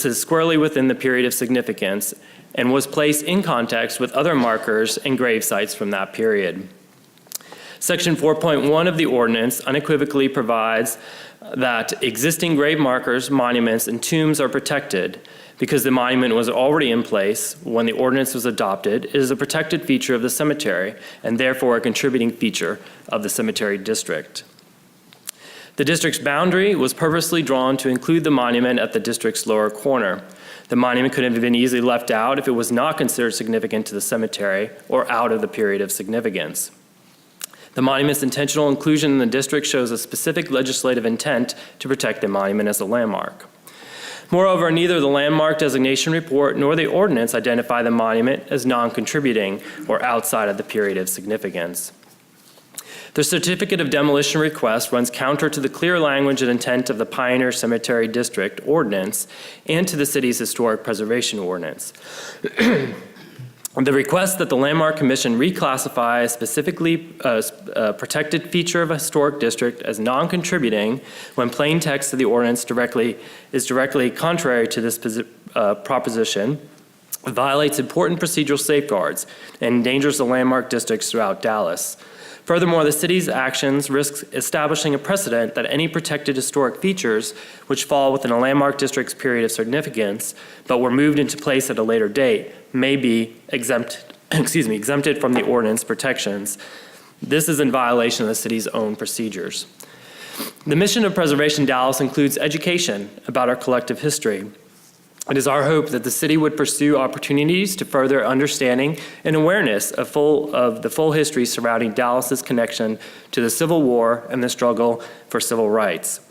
F: is squarely within the period of significance and was placed in context with other markers and grave sites from that period. Section 4.1 of the ordinance unequivocally provides that existing grave markers, monuments, and tombs are protected because the monument was already in place when the ordinance was adopted. It is a protected feature of the cemetery and therefore a contributing feature of the cemetery district. The district's boundary was purposely drawn to include the monument at the district's lower corner. The monument could have been easily left out if it was not considered significant to the cemetery or out of the period of significance. The monument's intentional inclusion in the district shows a specific legislative intent to protect the monument as a landmark. Moreover, neither the landmark designation report nor the ordinance identify the monument as non-contributing or outside of the period of significance. The certificate of demolition request runs counter to the clear language and intent of the Pioneer Cemetery District Ordinance and to the city's historic preservation ordinance. The request that the Landmark Commission reclassify a specifically protected feature of a historic district as non-contributing when plain text of the ordinance is directly contrary to this proposition violates important procedural safeguards and endangers the landmark districts throughout Dallas. Furthermore, the city's actions risk establishing a precedent that any protected historic features which fall within a landmark district's period of significance but were moved into place at a later date may be exempted from the ordinance protections. This is in violation of the city's own procedures. The mission of Preservation Dallas includes education about our collective history. It is our hope that the city would pursue opportunities to further understanding and awareness of the full history surrounding Dallas's connection to the Civil War and the struggle for civil rights.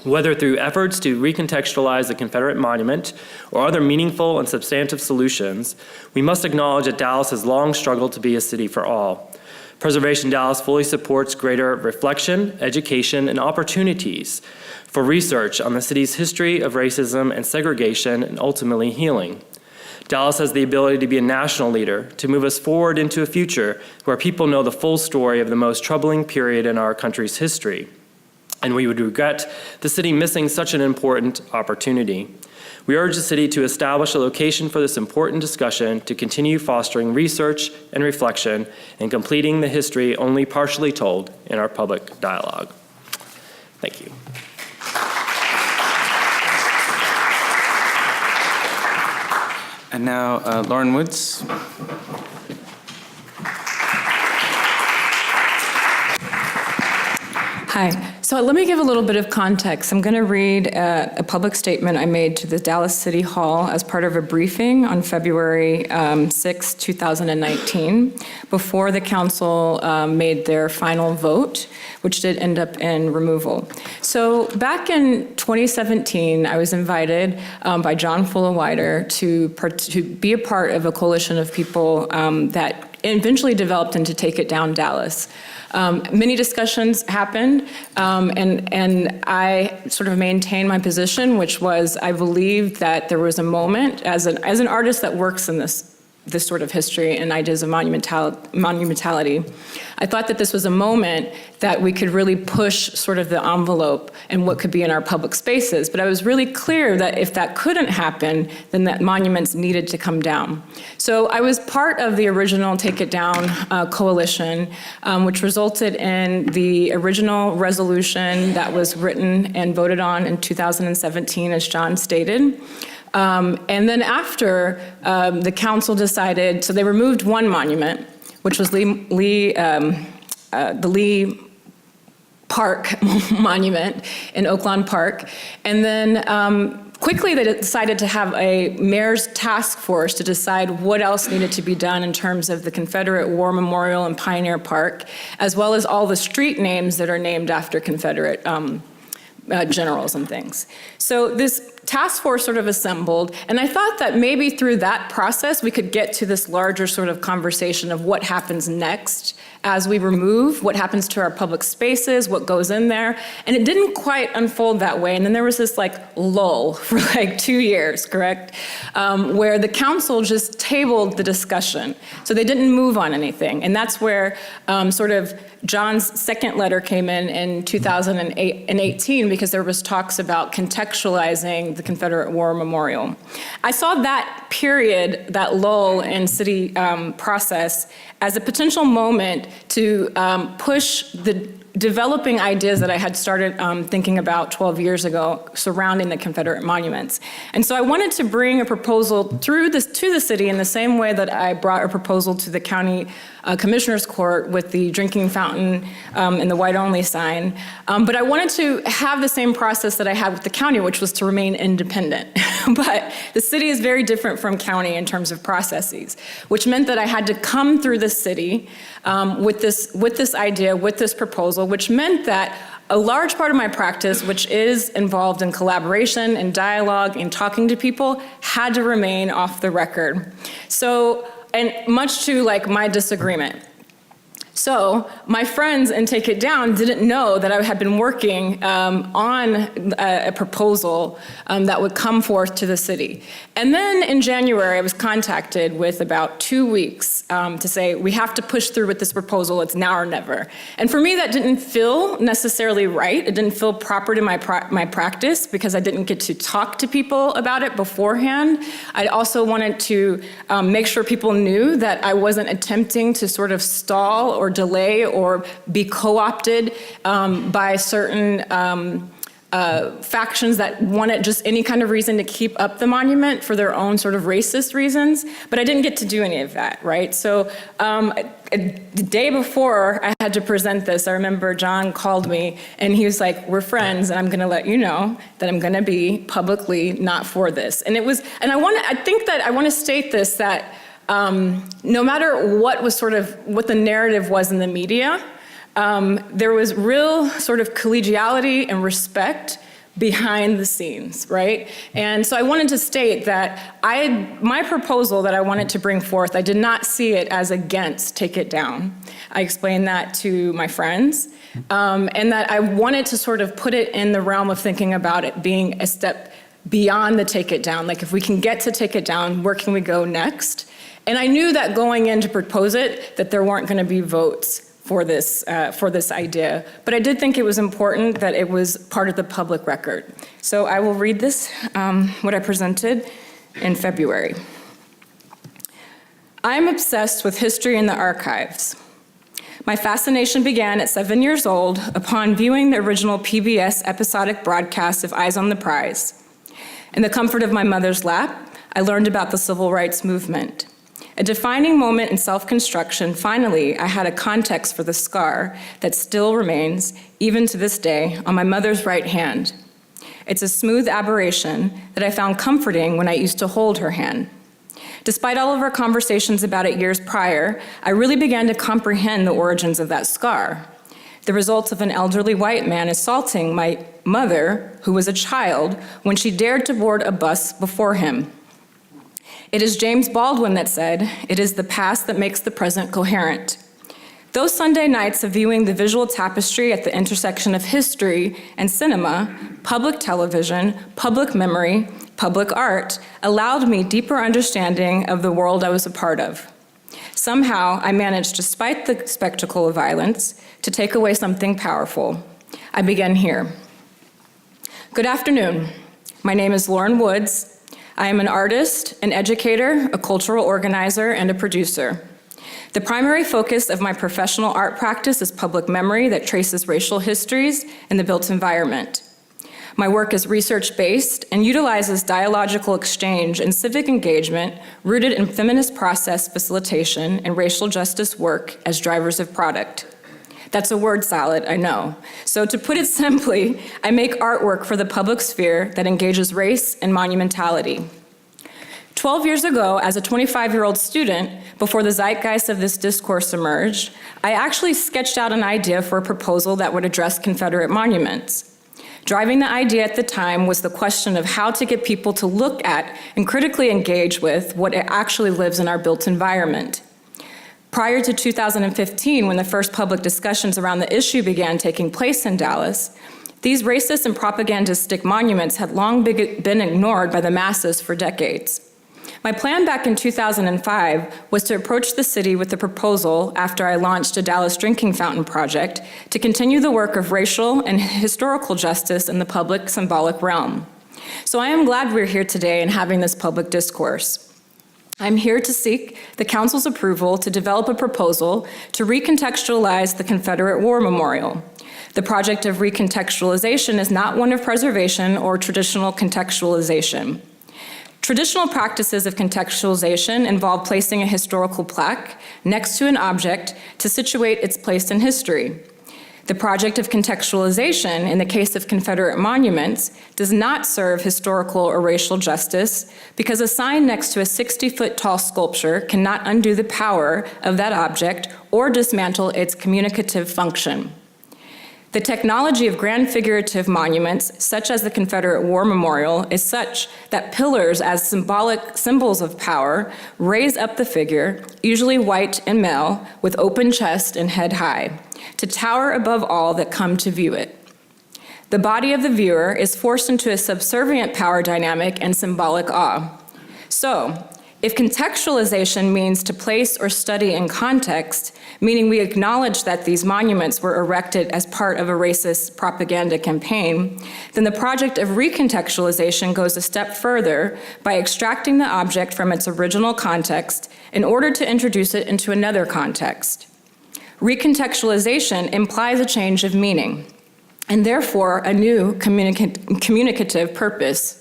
F: Whether through efforts to recontextualize the Confederate monument or other meaningful and substantive solutions, we must acknowledge that Dallas has long struggled to be a city for all. Preservation Dallas fully supports greater reflection, education, and opportunities for research on the city's history of racism and segregation and ultimately healing. Dallas has the ability to be a national leader, to move us forward into a future where people know the full story of the most troubling period in our country's history. And we would regret the city missing such an important opportunity. We urge the city to establish a location for this important discussion to continue fostering research and reflection and completing the history only partially told in our public dialogue. Thank you.
B: And now, Lauren Woods.
G: Hi. So let me give a little bit of context. I'm going to read a public statement I made to the Dallas City Hall as part of a briefing on February 6, 2019, before the council made their final vote, which did end up in removal. So back in 2017, I was invited by John Fuller-Wider to be a part of a coalition of people that eventually developed into Take It Down Dallas. Many discussions happened, and I sort of maintained my position, which was I believed that there was a moment, as an artist that works in this sort of history and ideas of monumentality, I thought that this was a moment that we could really push sort of the envelope and what could be in our public spaces. But I was really clear that if that couldn't happen, then that monuments needed to come down. So I was part of the original Take It Down coalition, which resulted in the original resolution that was written and voted on in 2017, as John stated. And then after the council decided, so they removed one monument, which was the Lee Park monument in Oaklawn Park. And then quickly they decided to have a mayor's task force to decide what else needed to be done in terms of the Confederate War Memorial and Pioneer Park, as well as all the street names that are named after Confederate generals and things. So this task force sort of assembled, and I thought that maybe through that process we could get to this larger sort of conversation of what happens next as we remove, what happens to our public spaces, what goes in there, and it didn't quite unfold that way. And then there was this like lull for like 2 years, correct? Where the council just tabled the discussion. So they didn't move on anything. And that's where sort of John's second letter came in 2018, because there was talks about contextualizing the Confederate War Memorial. I saw that period, that lull in city process, as a potential moment to push the developing ideas that I had started thinking about 12 years ago surrounding the Confederate monuments. And so I wanted to bring a proposal to the city in the same way that I brought a proposal to the county commissioner's court with the drinking fountain and the white-only sign. But I wanted to have the same process that I had with the county, which was to remain independent. But the city is very different from county in terms of processes, which meant that I had to come through the city with this idea, with this proposal, which meant that a large part of my practice, which is involved in collaboration and dialogue and talking to people, had to remain off the record. So, and much to like my disagreement. So my friends in Take It Down didn't know that I had been working on a proposal that would come forth to the city. And then in January, I was contacted with about 2 weeks to say, we have to push through with this proposal, it's now or never. And for me, that didn't feel necessarily right. It didn't feel proper to my practice because I didn't get to talk to people about it beforehand. I also wanted to make sure people knew that I wasn't attempting to sort of stall or delay or be co-opted by certain factions that wanted just any kind of reason to keep up the monument for their own sort of racist reasons. But I didn't get to do any of that, right? So the day before I had to present this, I remember John called me and he was like, we're friends and I'm gonna let you know that I'm gonna be publicly not for this. And it was, and I wanna state this, that no matter what the narrative was in the media, there was real sort of collegiality and respect behind the scenes, right? And so I wanted to state that my proposal that I wanted to bring forth, I did not see it as against Take It Down. I explained that to my friends, and that I wanted to sort of put it in the realm of thinking about it being a step beyond the Take It Down. Like if we can get to Take It Down, where can we go next? And I knew that going in to propose it, that there weren't going to be votes for this idea. But I did think it was important that it was part of the public record. So I will read this, what I presented in February. I'm obsessed with history and the archives. My fascination began at 7 years old upon viewing the original PBS episodic broadcast of Eyes on the Prize. In the comfort of my mother's lap, I learned about the civil rights movement. A defining moment in self-construction, finally, I had a context for the scar that still remains, even to this day, on my mother's right hand. It's a smooth aberration that I found comforting when I used to hold her hand. Despite all of our conversations about it years prior, I really began to comprehend the origins of that scar. The results of an elderly white man assaulting my mother, who was a child, when she dared to board a bus before him. It is James Baldwin that said, "It is the past that makes the present coherent." Those Sunday nights of viewing the visual tapestry at the intersection of history and cinema, public television, public memory, public art, allowed me deeper understanding of the world I was a part of. Somehow, I managed, despite the spectacle of violence, to take away something powerful. I began here. Good afternoon. My name is Lauren Woods. I am an artist, an educator, a cultural organizer, and a producer. The primary focus of my professional art practice is public memory that traces racial histories in the built environment. My work is research-based and utilizes dialogical exchange and civic engagement rooted in feminist process facilitation and racial justice work as drivers of product. That's a word salad, I know. So to put it simply, I make artwork for the public sphere that engages race and monumentality. 12 years ago, as a 25-year-old student, before the zeitgeist of this discourse emerged, I actually sketched out an idea for a proposal that would address Confederate monuments. Driving the idea at the time was the question of how to get people to look at and critically engage with what actually lives in our built environment. Prior to 2015, when the first public discussions around the issue began taking place in Dallas, these racist and propagandistic monuments had long been ignored by the masses for decades. My plan back in 2005 was to approach the city with a proposal after I launched a Dallas drinking fountain project to continue the work of racial and historical justice in the public symbolic realm. So I am glad we're here today and having this public discourse. I'm here to seek the Council's approval to develop a proposal to recontextualize the Confederate War Memorial. The project of recontextualization is not one of preservation or traditional contextualization. Traditional practices of contextualization involve placing a historical plaque next to an object to situate its place in history. The project of contextualization, in the case of Confederate monuments, does not serve historical or racial justice because a sign next to a 60-foot tall sculpture cannot undo the power of that object or dismantle its communicative function. The technology of grand figurative monuments, such as the Confederate War Memorial, is such that pillars as symbolic symbols of power raise up the figure, usually white and male, with open chest and head high, to tower above all that come to view it. The body of the viewer is forced into a subservient power dynamic and symbolic awe. So, if contextualization means to place or study in context, meaning we acknowledge that these monuments were erected as part of a racist propaganda campaign, then the project of recontextualization goes a step further by extracting the object from its original context in order to introduce it into another context. Recontextualization implies a change of meaning, and therefore a new communicative purpose.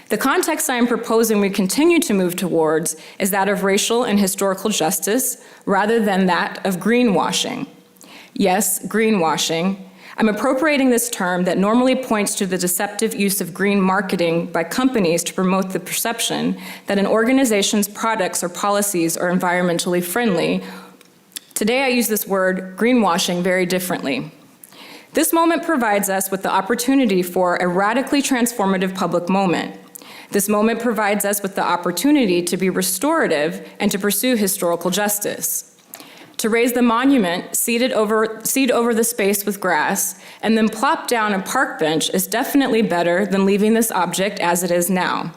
G: The context I am proposing we continue to move towards is that of racial and historical justice rather than that of greenwashing. Yes, greenwashing. I'm appropriating this term that normally points to the deceptive use of green marketing by companies to promote the perception that an organization's products or policies are environmentally friendly. Today I use this word, greenwashing, very differently. This moment provides us with the opportunity for a radically transformative public moment. This moment provides us with the opportunity to be restorative and to pursue historical justice. To raise the monument, seed over the space with grass, and then plop down a park bench is definitely better than leaving this object as it is now.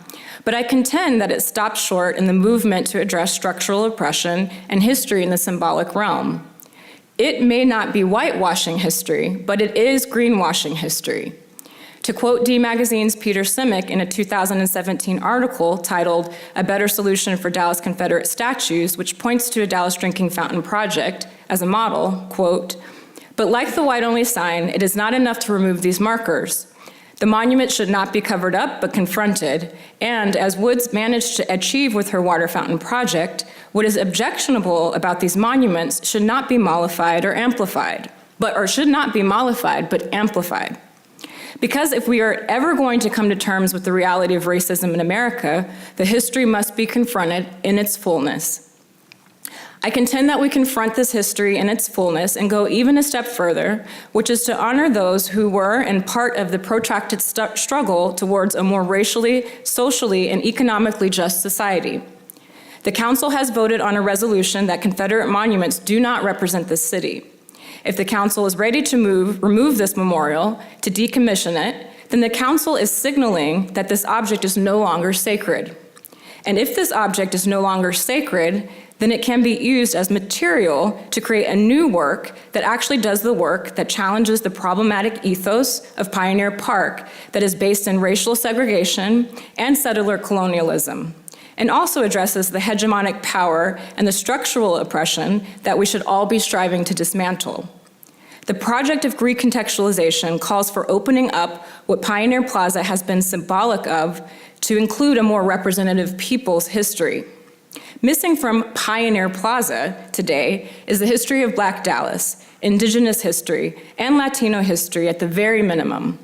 G: But I contend that it stops short in the movement to address structural oppression and history in the symbolic realm. It may not be whitewashing history, but it is greenwashing history. To quote D Magazine's Peter Simic in a 2017 article titled "A Better Solution for Dallas Confederate Statues," which points to a Dallas drinking fountain project as a model, quote, "But like the white-only sign, it is not enough to remove these markers. The monument should not be covered up but confronted, and as Woods managed to achieve with her water fountain project, what is objectionable about these monuments should not be mollified or amplified, but amplified. Because if we are ever going to come to terms with the reality of racism in America, the history must be confronted in its fullness. I contend that we confront this history in its fullness and go even a step further, which is to honor those who were and part of the protracted struggle towards a more racially, socially, and economically just society. The Council has voted on a resolution that Confederate monuments do not represent this city. If the Council is ready to remove this memorial, to decommission it, then the Council is signaling that this object is no longer sacred. And if this object is no longer sacred, then it can be used as material to create a new work that actually does the work that challenges the problematic ethos of Pioneer Park that is based in racial segregation and settler colonialism, and also addresses the hegemonic power and the structural oppression that we should all be striving to dismantle. The project of recontextualization calls for opening up what Pioneer Plaza has been symbolic of to include a more representative people's history. Missing from Pioneer Plaza today is the history of Black Dallas, Indigenous history, and Latino history at the very minimum.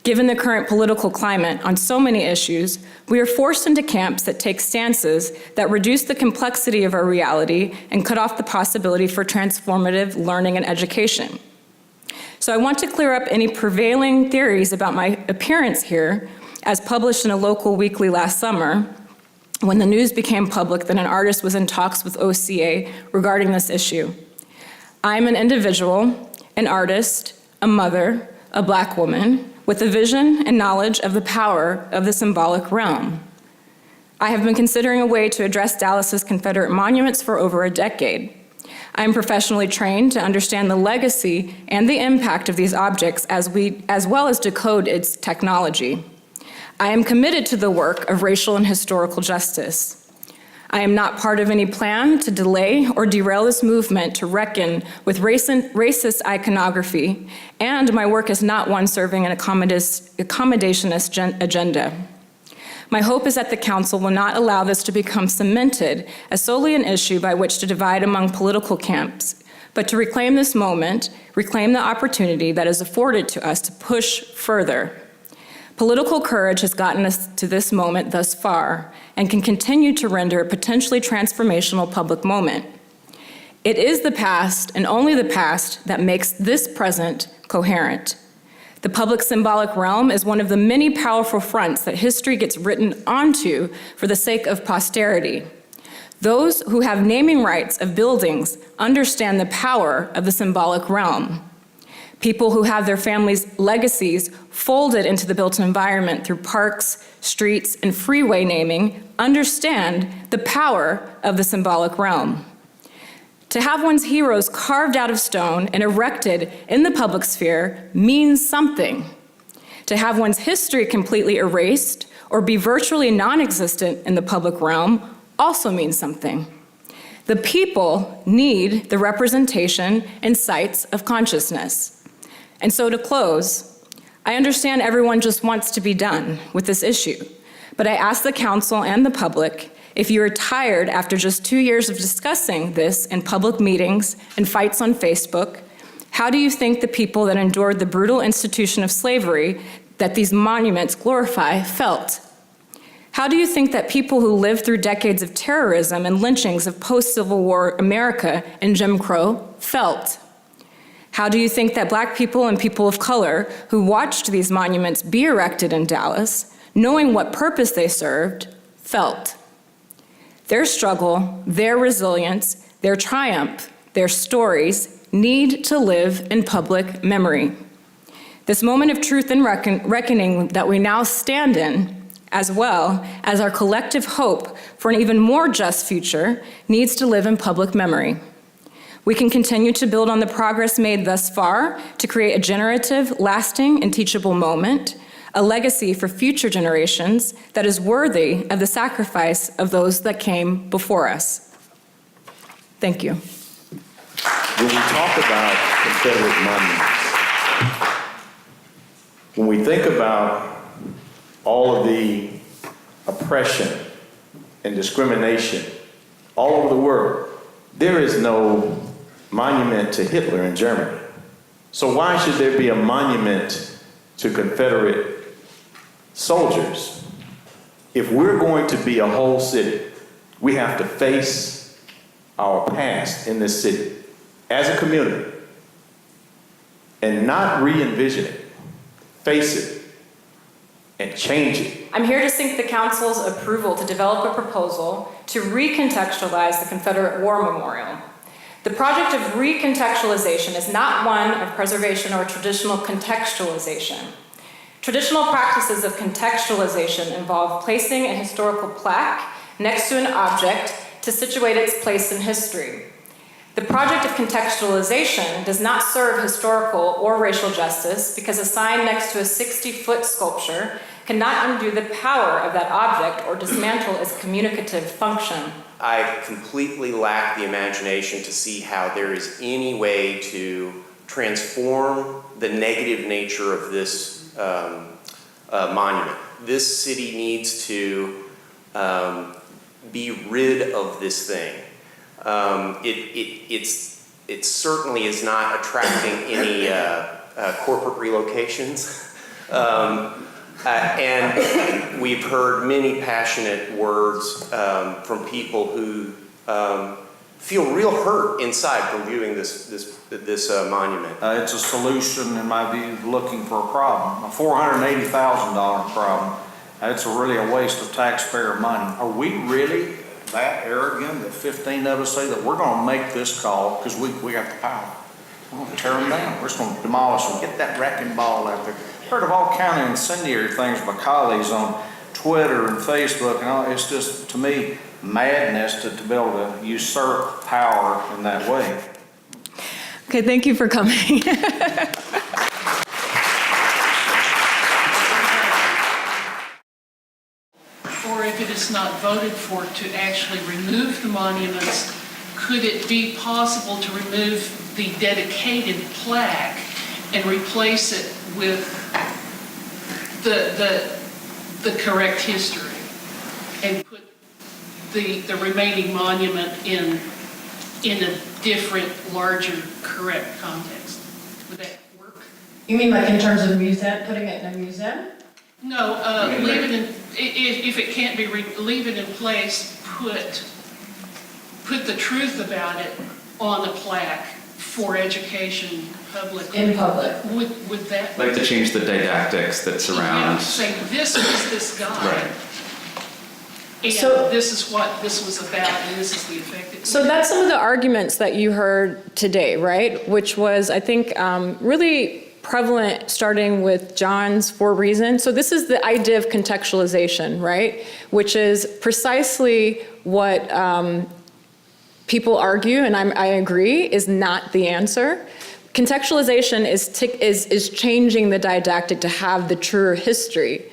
G: Given the current political climate on so many issues, we are forced into camps that take stances that reduce the complexity of our reality and cut off the possibility for transformative learning and education. So I want to clear up any prevailing theories about my appearance here, as published in a local weekly last summer, when the news became public that an artist was in talks with OCA regarding this issue. I'm an individual, an artist, a mother, a Black woman, with a vision and knowledge of the power of the symbolic realm. I have been considering a way to address Dallas's Confederate monuments for over a decade. I am professionally trained to understand the legacy and the impact of these objects as well as decode its technology. I am committed to the work of racial and historical justice. I am not part of any plan to delay or derail this movement to reckon with racist iconography, and my work is not one serving an accommodationist agenda. My hope is that the Council will not allow this to become cemented as solely an issue by which to divide among political camps, but to reclaim this moment, reclaim the opportunity that is afforded to us to push further. Political courage has gotten us to this moment thus far and can continue to render a potentially transformational public moment. It is the past and only the past that makes this present coherent. The public symbolic realm is one of the many powerful fronts that history gets written onto for the sake of posterity. Those who have naming rights of buildings understand the power of the symbolic realm. People who have their families' legacies folded into the built environment through parks, streets, and freeway naming understand the power of the symbolic realm. To have one's heroes carved out of stone and erected in the public sphere means something. To have one's history completely erased or be virtually non-existent in the public realm also means something. The people need the representation and sites of consciousness. And so to close, I understand everyone just wants to be done with this issue, but I ask the Council and the public, if you are tired after just 2 years of discussing this in public meetings and fights on Facebook, how do you think the people that endured the brutal institution of slavery that these monuments glorify felt? How do you think that people who lived through decades of terrorism and lynchings of post-Civil War America and Jim Crow felt? How do you think that Black people and people of color who watched these monuments be erected in Dallas, knowing what purpose they served, felt? Their struggle, their resilience, their triumph, their stories need to live in public memory. This moment of truth and reckoning that we now stand in, as well as our collective hope for an even more just future, needs to live in public memory. We can continue to build on the progress made thus far to create a generative, lasting, and teachable moment, a legacy for future generations that is worthy of the sacrifice of those that came before us. Thank you.
H: When we talk about Confederate monuments, when we think about all of the oppression and discrimination all over the world, there is no monument to Hitler in Germany. So why should there be a monument to Confederate soldiers? If we're going to be a whole city, we have to face our past in this city as a community and not re-envision it, face it, and change it.
G: I'm here to seek the Council's approval to develop a proposal to recontextualize the Confederate War Memorial. The project of recontextualization is not one of preservation or traditional contextualization. Traditional practices of contextualization involve placing a historical plaque next to an object to situate its place in history. The project of contextualization does not serve historical or racial justice because a sign next to a 60-foot sculpture cannot undo the power of that object or dismantle its communicative function.
I: I completely lack the imagination to see how there is any way to transform the negative nature of this monument. This city needs to be rid of this thing. It certainly is not attracting any corporate relocations. And we've heard many passionate words from people who feel real hurt inside from viewing this monument.
J: It's a solution, in my view, looking for a problem, a $480,000 problem. It's really a waste of taxpayer money. Are we really that arrogant that 15 of us say that we're going to make this call because we got the power? We're going to tear them down. We're just going to demolish them. Get that wrecking ball out there. Heard of all kind of incendiary things by colleagues on Twitter and Facebook and all. It's just, to me, madness to be able to usurp power in that way.
G: Okay, thank you for coming.
K: it's not voted for, to actually remove the monuments, could it be possible to remove the dedicated plaque and replace it with the correct history and put the remaining monument in a different, larger, correct context? Would that work?
G: You mean like in terms of museum, putting it in a museum?
K: No, leave it in, if it can't be, leave it in place, put the truth about it on the plaque for education publicly.
G: In public.
K: Would that?
B: Like to change the didactics that surround.
K: Yeah, say, this was this guy.
B: Right.
K: And
G: So-
K: this is what this was about, and this is the effect it
G: So that's some of the arguments that you heard today, right? Which was, I think, really prevalent starting with John's 4 reasons. So this is the idea of contextualization, right? Which is precisely what people argue, and I agree, is not the answer. Contextualization is changing the didactic to have the truer history.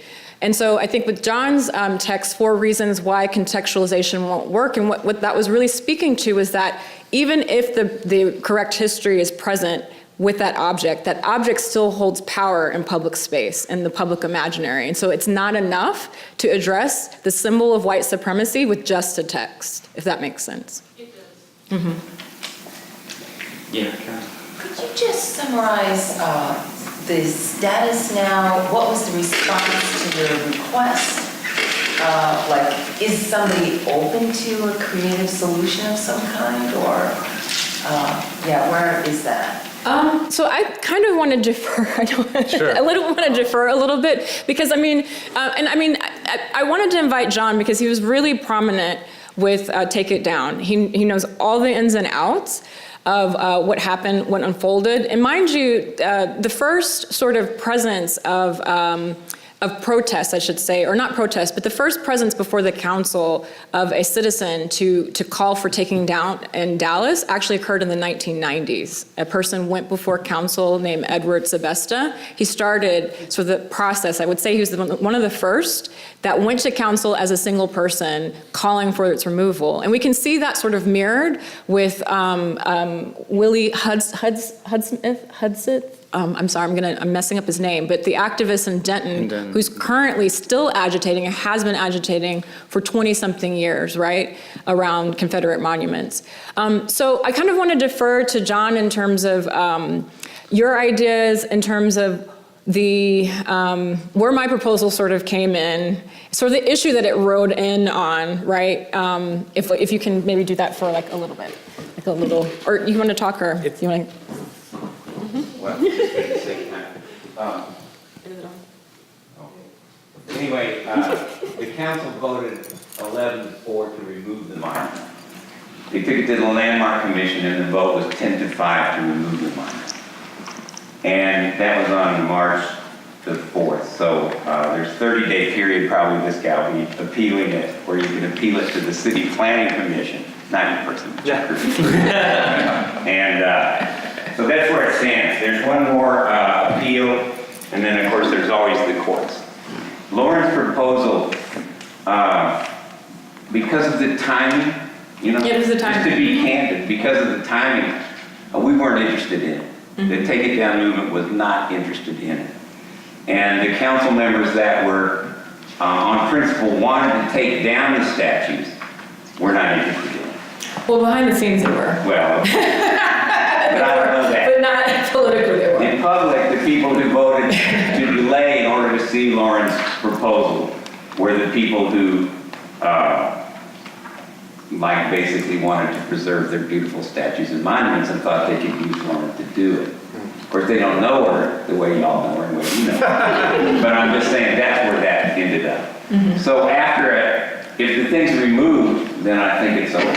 G: And so I think with John's text, 4 reasons why contextualization won't work, and what that was really speaking to is that even if the correct history is present with that object still holds power in public space, in the public imaginary. And so it's not enough to address the symbol of white supremacy with just a text, if that makes sense.
K: It does.
B: Yeah.
L: Could you just summarize the status now? What was the response to the request? Is somebody open to a creative solution of some kind, or, where is that?
G: So I kind of want to defer. I want to defer a little bit because I wanted to invite John because he was really prominent with Take It Down. He knows all the ins and outs of what happened, what unfolded, and mind you, the first sort of presence of protest, I should say, or not protest, but the first presence before the council of a citizen to call for taking down in Dallas actually occurred in the 1990s. A person went before council named Edward Sebesta. He started sort of the process. I would say he was one of the first that went to council as a single person calling for its removal. And we can see that sort of mirrored with Willie Hudson. I'm sorry, I'm messing up his name, but the activist in Denton, who's currently still agitating and has been agitating for 20-something years, right, around Confederate monuments. So I kind of want to defer to John in terms of your ideas, in terms of the where my proposal sort of came in, sort of the issue that it rode in on, right? If you can maybe do that for like a little bit, like a little, or you want to talk, or if you want to.
C: Well, at the same time. Anyway, the council voted 11-4 to remove the monument. They took it to the Landmark Commission and the vote was 10-5 to remove the monument. And that was on March the 4th. So there's a 30-day period probably this guy will be appealing it, where you can appeal it to the City Planning Commission, not in person. And so that's where it stands. There's one more appeal, and then of course there's always the courts. Lauren's proposal, because of the timing, just to be candid, because of the timing, we weren't interested in it. The Take It Down movement was not interested in it. And the council members that were on principle wanted to take down the statues were not interested in it.
G: Well, behind the scenes they were.
C: Well, but I don't know that.
G: But not politically they were.
C: In public, the people who voted to delay in order to see Lauren's proposal were the people who basically wanted to preserve their beautiful statues and monuments and thought they could use Lauren to do it. Of course, they don't know her the way y'all know her and the way you know her. But I'm just saying that's where that ended up. So after it, if the thing's removed, then I think it's over,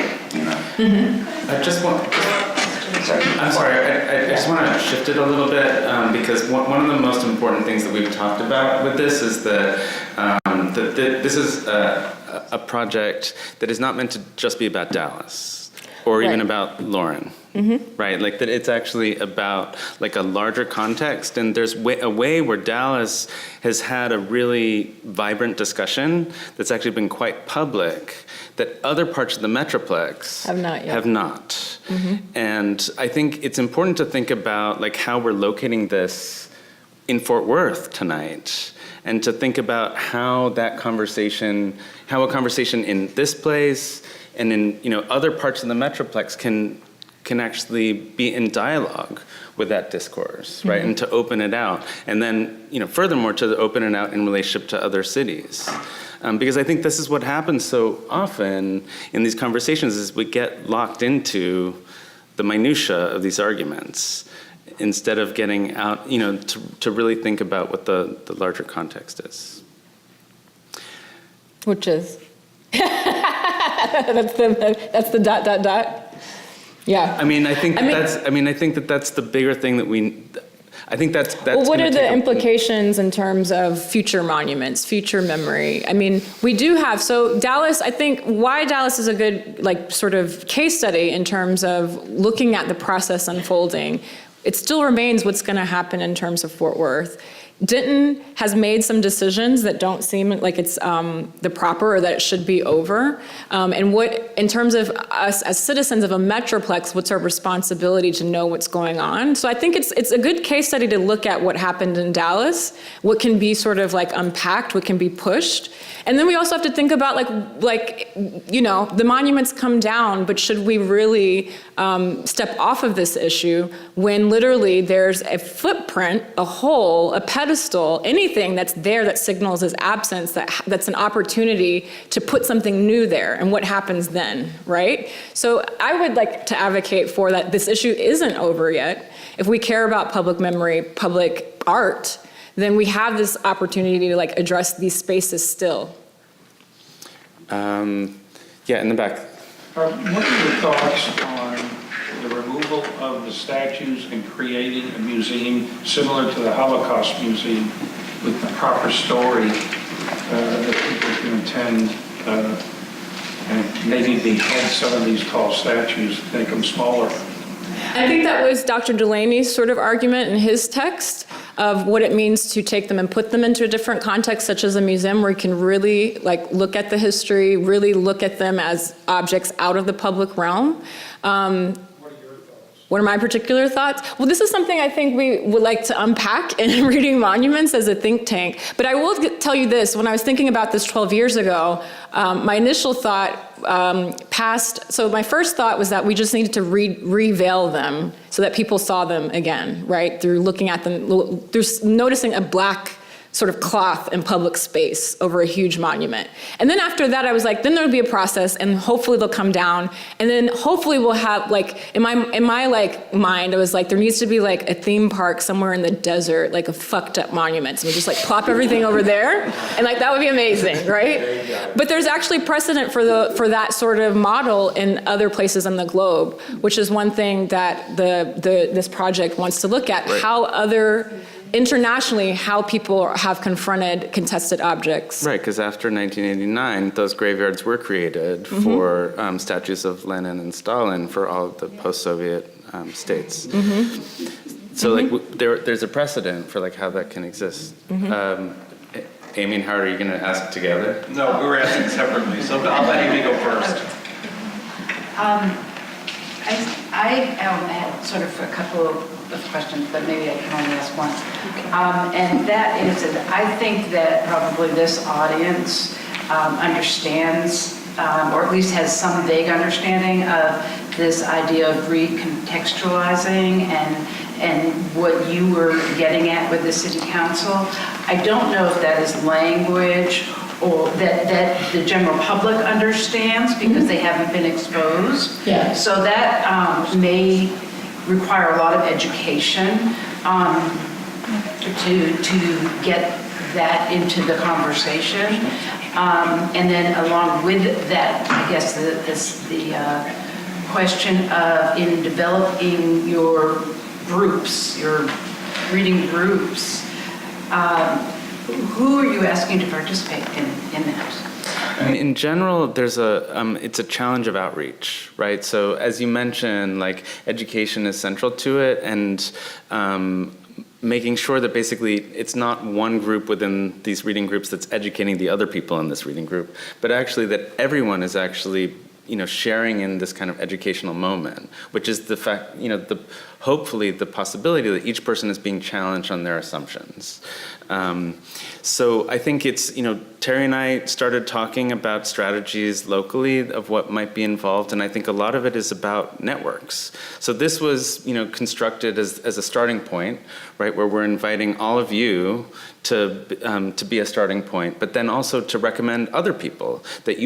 B: I just want. I'm sorry. I just want to shift it a little bit because one of the most important things that we've talked about with this is that this is a project that is not meant to just be about Dallas or even
G: Right.
B: about Lauren. Right, like that it's actually about like a larger context, and there's a way where Dallas has had a really vibrant discussion that's actually been quite public that other parts of the Metroplex
G: Have not yet.
B: have not. And I think it's important to think about like how we're locating this in Fort Worth tonight, and to think about how that conversation, how a conversation in this place and in other parts of the Metroplex can actually be in dialogue with that discourse, right? And to open it out. And then, furthermore, to open it out in relationship to other cities. Because I think this is what happens so often in these conversations is we get locked into the minutia of these arguments instead of getting out, to really think about what the larger context is.
G: Which is? That's the ... Yeah.
B: I think that's the bigger thing that I think that's
G: Well, what
B: gonna
G: are the
B: take a-
G: implications in terms of future monuments, future memory? We do have, so Dallas, I think why Dallas is a good sort of case study in terms of looking at the process unfolding. It still remains what's going to happen in terms of Fort Worth. Denton has made some decisions that don't seem like it's the proper, or that it should be over. And what, in terms of us as citizens of a metroplex, what's our responsibility to know what's going on? So I think it's a good case study to look at what happened in Dallas, what can be sort of unpacked, what can be pushed. And then we also have to think about the monuments come down, but should we really step off of this issue when literally there's a footprint, a hole, a pedestal, anything that's there that signals its absence, that's an opportunity to put something new there, and what happens then, right? So I would like to advocate for that this issue isn't over yet. If we care about public memory, public art, then we have this opportunity to address these spaces still.
B: Yeah, in the back.
M: What are your thoughts on the removal of the statues and creating a museum similar to the Holocaust Museum with the proper story that people can attend and maybe behead some of these tall statues, make them smaller?
G: I think that was Dr. Delaney's sort of argument in his text of what it means to take them and put them into a different context, such as a museum, where you can really look at the history, really look at them as objects out of the public realm. What are my particular thoughts? Well, this is something I think we would like to unpack in Reading Monuments as a think tank. But I will tell you this, when I was thinking about this 12 years ago, my initial thought so my first thought was that we just needed to reveal them so that people saw them again, right? Through looking at them, through noticing a black sort of cloth in public space over a huge monument. And then after that, I was like, then there'll be a process, and hopefully they'll come down, and then hopefully we'll have in my mind, I was like, there needs to be a theme park somewhere in the desert, a fucked up monument, and we just plop everything over there, and that would be amazing, right? But there's actually precedent for that sort of model in other places on the globe, which is one thing that this project wants to look at, right. Internationally, how people have confronted contested objects.
B: Right, because after 1989, those graveyards were created for statues of Lenin and Stalin for all of the post-Soviet states. So there's a precedent for how that can exist. Amy and Howard, are you going to ask together?
N: No, we were asking separately, so I'll let Amy go first.
O: I had sort of a couple of questions, but maybe I can only ask one. And that is that I think that probably this audience understands, or at least has some vague understanding of this idea of recontextualizing and what you were getting at with the city council. I don't know if that is language or that the general public understands because they haven't been exposed.
G: Yeah.
O: So that may require a lot of education to get that into the conversation. And then along with that, I guess the question of in developing your groups, your reading groups, who are you asking to participate in that?
B: I mean, in general, it's a challenge of outreach, right? So as you mentioned, like education is central to it, and making sure that basically it's not one group within these reading groups that's educating the other people in this reading group, but actually that everyone is actually, sharing in this kind of educational moment, which is the fact, hopefully the possibility that each person is being challenged on their assumptions. So I think it's, Terry and I started talking about strategies locally of what might be involved, and I think a lot of it is about networks. So this was, constructed as a starting point, right, where we're inviting all of you to be a starting point, but then also to recommend other people that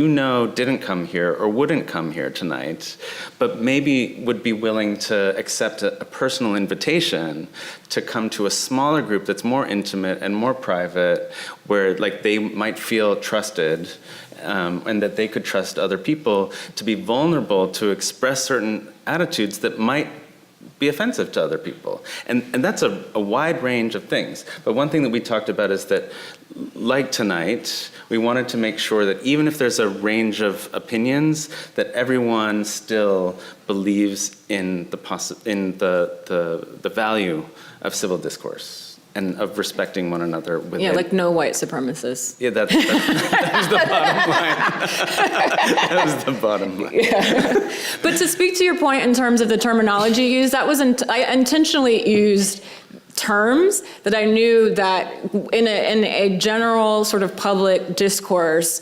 B: didn't come here or wouldn't come here tonight, but maybe would be willing to accept a personal invitation to come to a smaller group that's more intimate and more private, where like they might feel trusted, and that they could trust other people to be vulnerable to express certain attitudes that might be offensive to other people. And that's a wide range of things. But one thing that we talked about is that, like tonight, we wanted to make sure that even if there's a range of opinions, that everyone still believes in the value of civil discourse and of respecting one another within.
G: Yeah, like no white supremacists.
B: Yeah, that was the bottom line. That was the bottom line.
G: Yeah. But to speak to your point in terms of the terminology used, I intentionally used terms that I knew that in a general sort of public discourse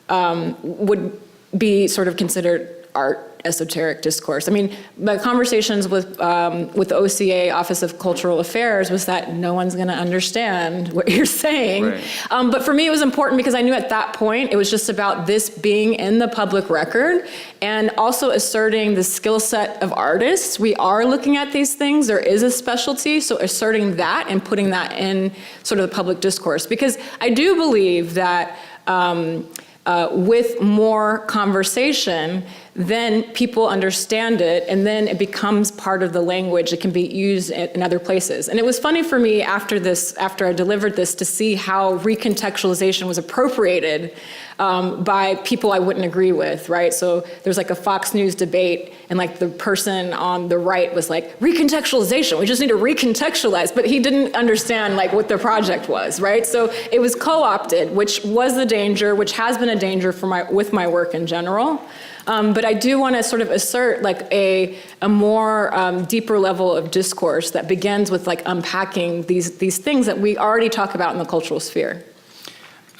G: would be sort of considered art esoteric discourse. I mean, my conversations with OCA, Office of Cultural Affairs, was that no one's going to understand what you're saying.
B: Right.
G: But for me, it was important because I knew at that point it was just about this being in the public record and also asserting the skill set of artists. We are looking at these things. There is a specialty, so asserting that and putting that in sort of the public discourse. Because I do believe that with more conversation, then people understand it, and then it becomes part of the language. It can be used in other places. And it was funny for me after I delivered this, to see how recontextualization was appropriated by people I wouldn't agree with, right? So there's like a Fox News debate, and like the person on the right was like, recontextualization, we just need to recontextualize, but he didn't understand like what the project was, right? So it was co-opted, which was the danger, which has been a danger with my work in general. But I do want to sort of assert like a more deeper level of discourse that begins with like unpacking these things that we already talk about in the cultural sphere.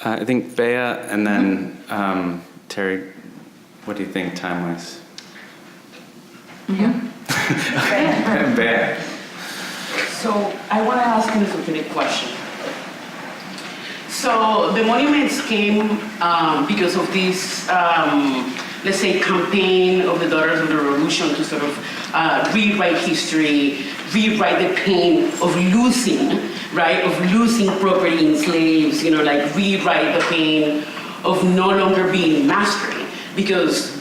B: I think Bea and then Terry, what do you think time-wise?
P: Mm-hmm.
B: Bea.
P: So I want to ask you a specific question. So the monuments came because of this, let's say, campaign of the Daughters of the Revolution to sort of rewrite history, rewrite the pain of losing, right? Of losing property in slaves, like rewrite the pain of no longer being mastery. Because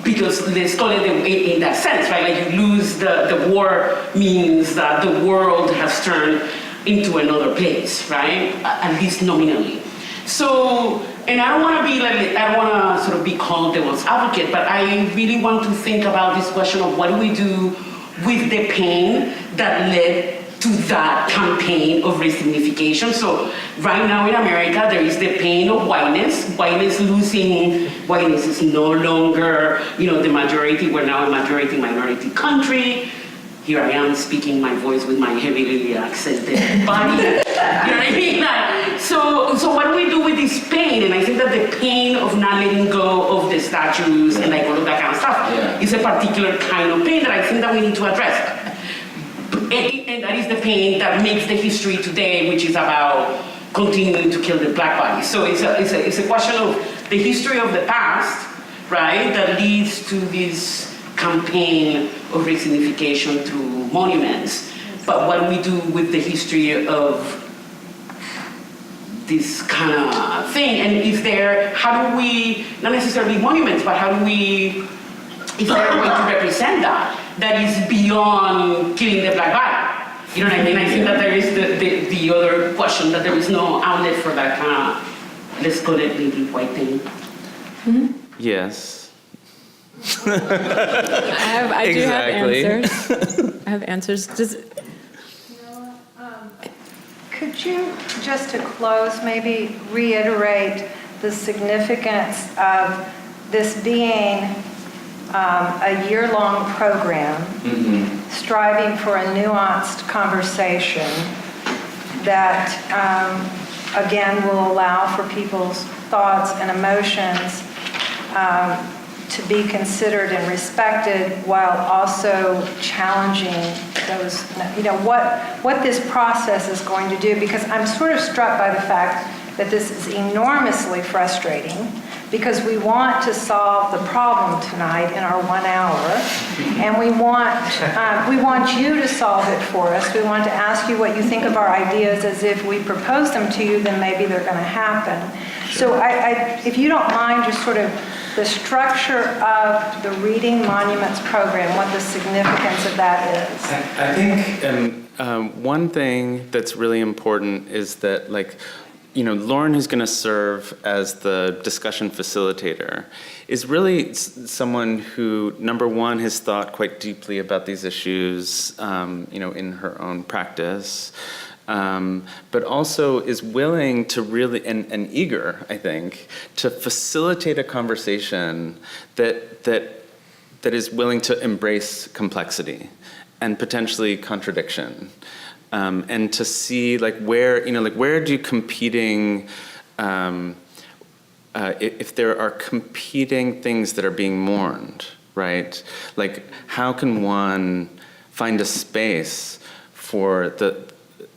P: let's call it in that sense, right? Like you lose the war means that the world has turned into another place, right? At least nominally. So, and I don't want to sort of be called devil's advocate, but I really want to think about this question of what do we do with the pain that led to that campaign of resignification. So right now in America, there is the pain of whiteness. Whiteness is no longer, the majority. We're now a majority minority country. Here I am speaking my voice with my heavily accented body. You know what I mean? So what do we do with this pain? And I think that the pain of not letting go of the statues and like all of that kind of stuff is a particular kind of pain that I think that we need to address. And that is the pain that makes the history today, which is about continuing to kill the black body. So it's a question of the history of the past, right, that leads to this campaign of resignification through monuments. But what do we do with the history of this kind of thing? And how do we, not necessarily monuments, but is there a way to represent that is beyond killing the black body? You know what I mean? I think that there is the other question, that there is no outlet for that kind of let's call it maybe white paint?
B: Yes.
G: I do have answers. I have answers.
A: Could you, just to close, maybe reiterate the significance of this being a year-long program, striving for a nuanced conversation that, again, will allow for people's thoughts and emotions to be considered and respected, while also challenging those, what this process is going to do. Because I'm sort of struck by the fact that this is enormously frustrating, because we want to solve the problem tonight in our 1 hour, and we want you to solve it for us. We want to ask you what you think of our ideas, as if we propose them to you, then maybe they're going to happen. So if you don't mind, just sort of the structure of the Reading Monuments program, what the significance of that is.
B: I think one thing that's really important is that, Lauren, who's going to serve as the discussion facilitator, is really someone who, number one, has thought quite deeply about these issues, in her own practice, but also is willing to really, and eager, I think, to facilitate a conversation that is willing to embrace complexity and potentially contradiction. And to see where do competing, if there are competing things that are being mourned, right? How can one find a space for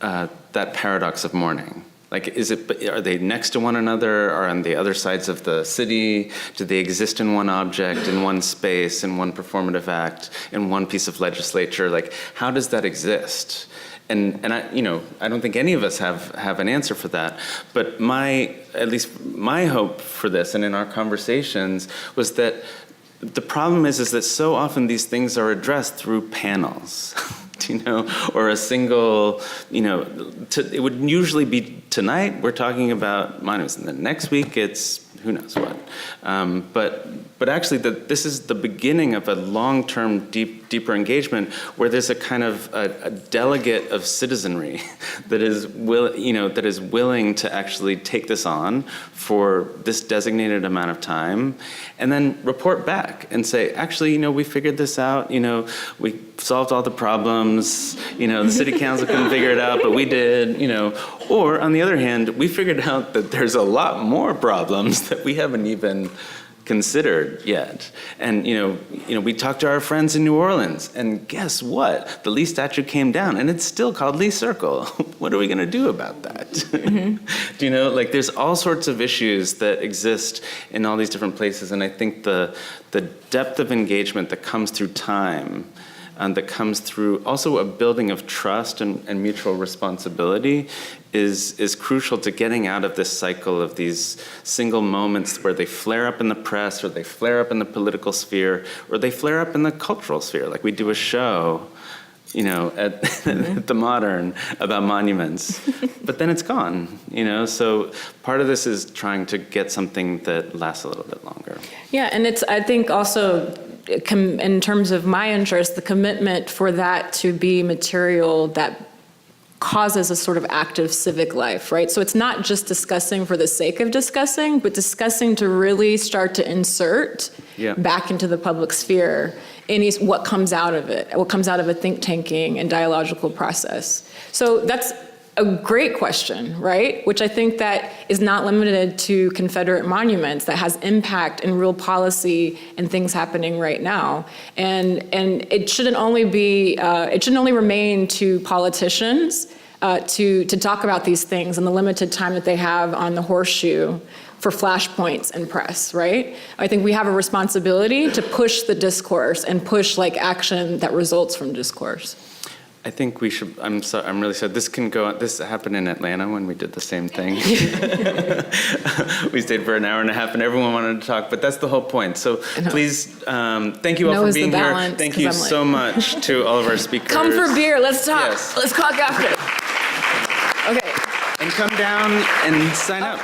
B: that paradox of mourning? Are they next to one another, or on the other sides of the city? Do they exist in one object, in one space, in one performative act, in one piece of legislature? How does that exist? And I don't think any of us have an answer for that. But at least my hope for this, and in our conversations, was that the problem is that so often these things are addressed through panels, or a single, it would usually be tonight we're talking about monuments, and then next week it's who knows what. But actually, this is the beginning of a long-term, deeper engagement where there's a kind of a delegate of citizenry that is willing to actually take this on for this designated amount of time, and then report back and say, actually, we figured this out. We solved all the problems. The city council couldn't figure it out, but we did. Or on the other hand, we figured out that there's a lot more problems that we haven't even considered yet. And we talked to our friends in New Orleans, and guess what? The Lee statue came down, and it's still called Lee Circle. What are we going to do about that? Mm-hmm. There's all sorts of issues that exist in all these different places, and I think the depth of engagement that comes through time, and that comes through also a building of trust and mutual responsibility is crucial to getting out of this cycle of these single moments where they flare up in the press, or they flare up in the political sphere, or they flare up in the cultural sphere. Like we do a show, at the Modern about monuments, but then it's gone, So part of this is trying to get something that lasts a little bit longer.
G: Yeah, and I think also, in terms of my interest, the commitment for that to be material that causes a sort of active civic life, right? So it's not just discussing for the sake of discussing, but discussing to really start to insert back into the public sphere what comes out of it, what comes out of a think tanking and dialogical process. So that's a great question, right? Which I think that is not limited to Confederate monuments, that has impact in real policy and things happening right now. And it shouldn't only remain to politicians to talk about these things in the limited time that they have on the horseshoe for flashpoints and press, right? I think we have a responsibility to push the discourse and push action that results from discourse.
B: I think we should, I'm really sorry, this happened in Atlanta when we did the same thing. We stayed for an hour and a half and everyone wanted to talk, but that's the whole point. So please, thank you all for being here. Thank you so much to all of our speakers.
G: Come for beer, let's talk.
B: Yes.
G: Let's talk after. Okay.
B: And come down and sign up.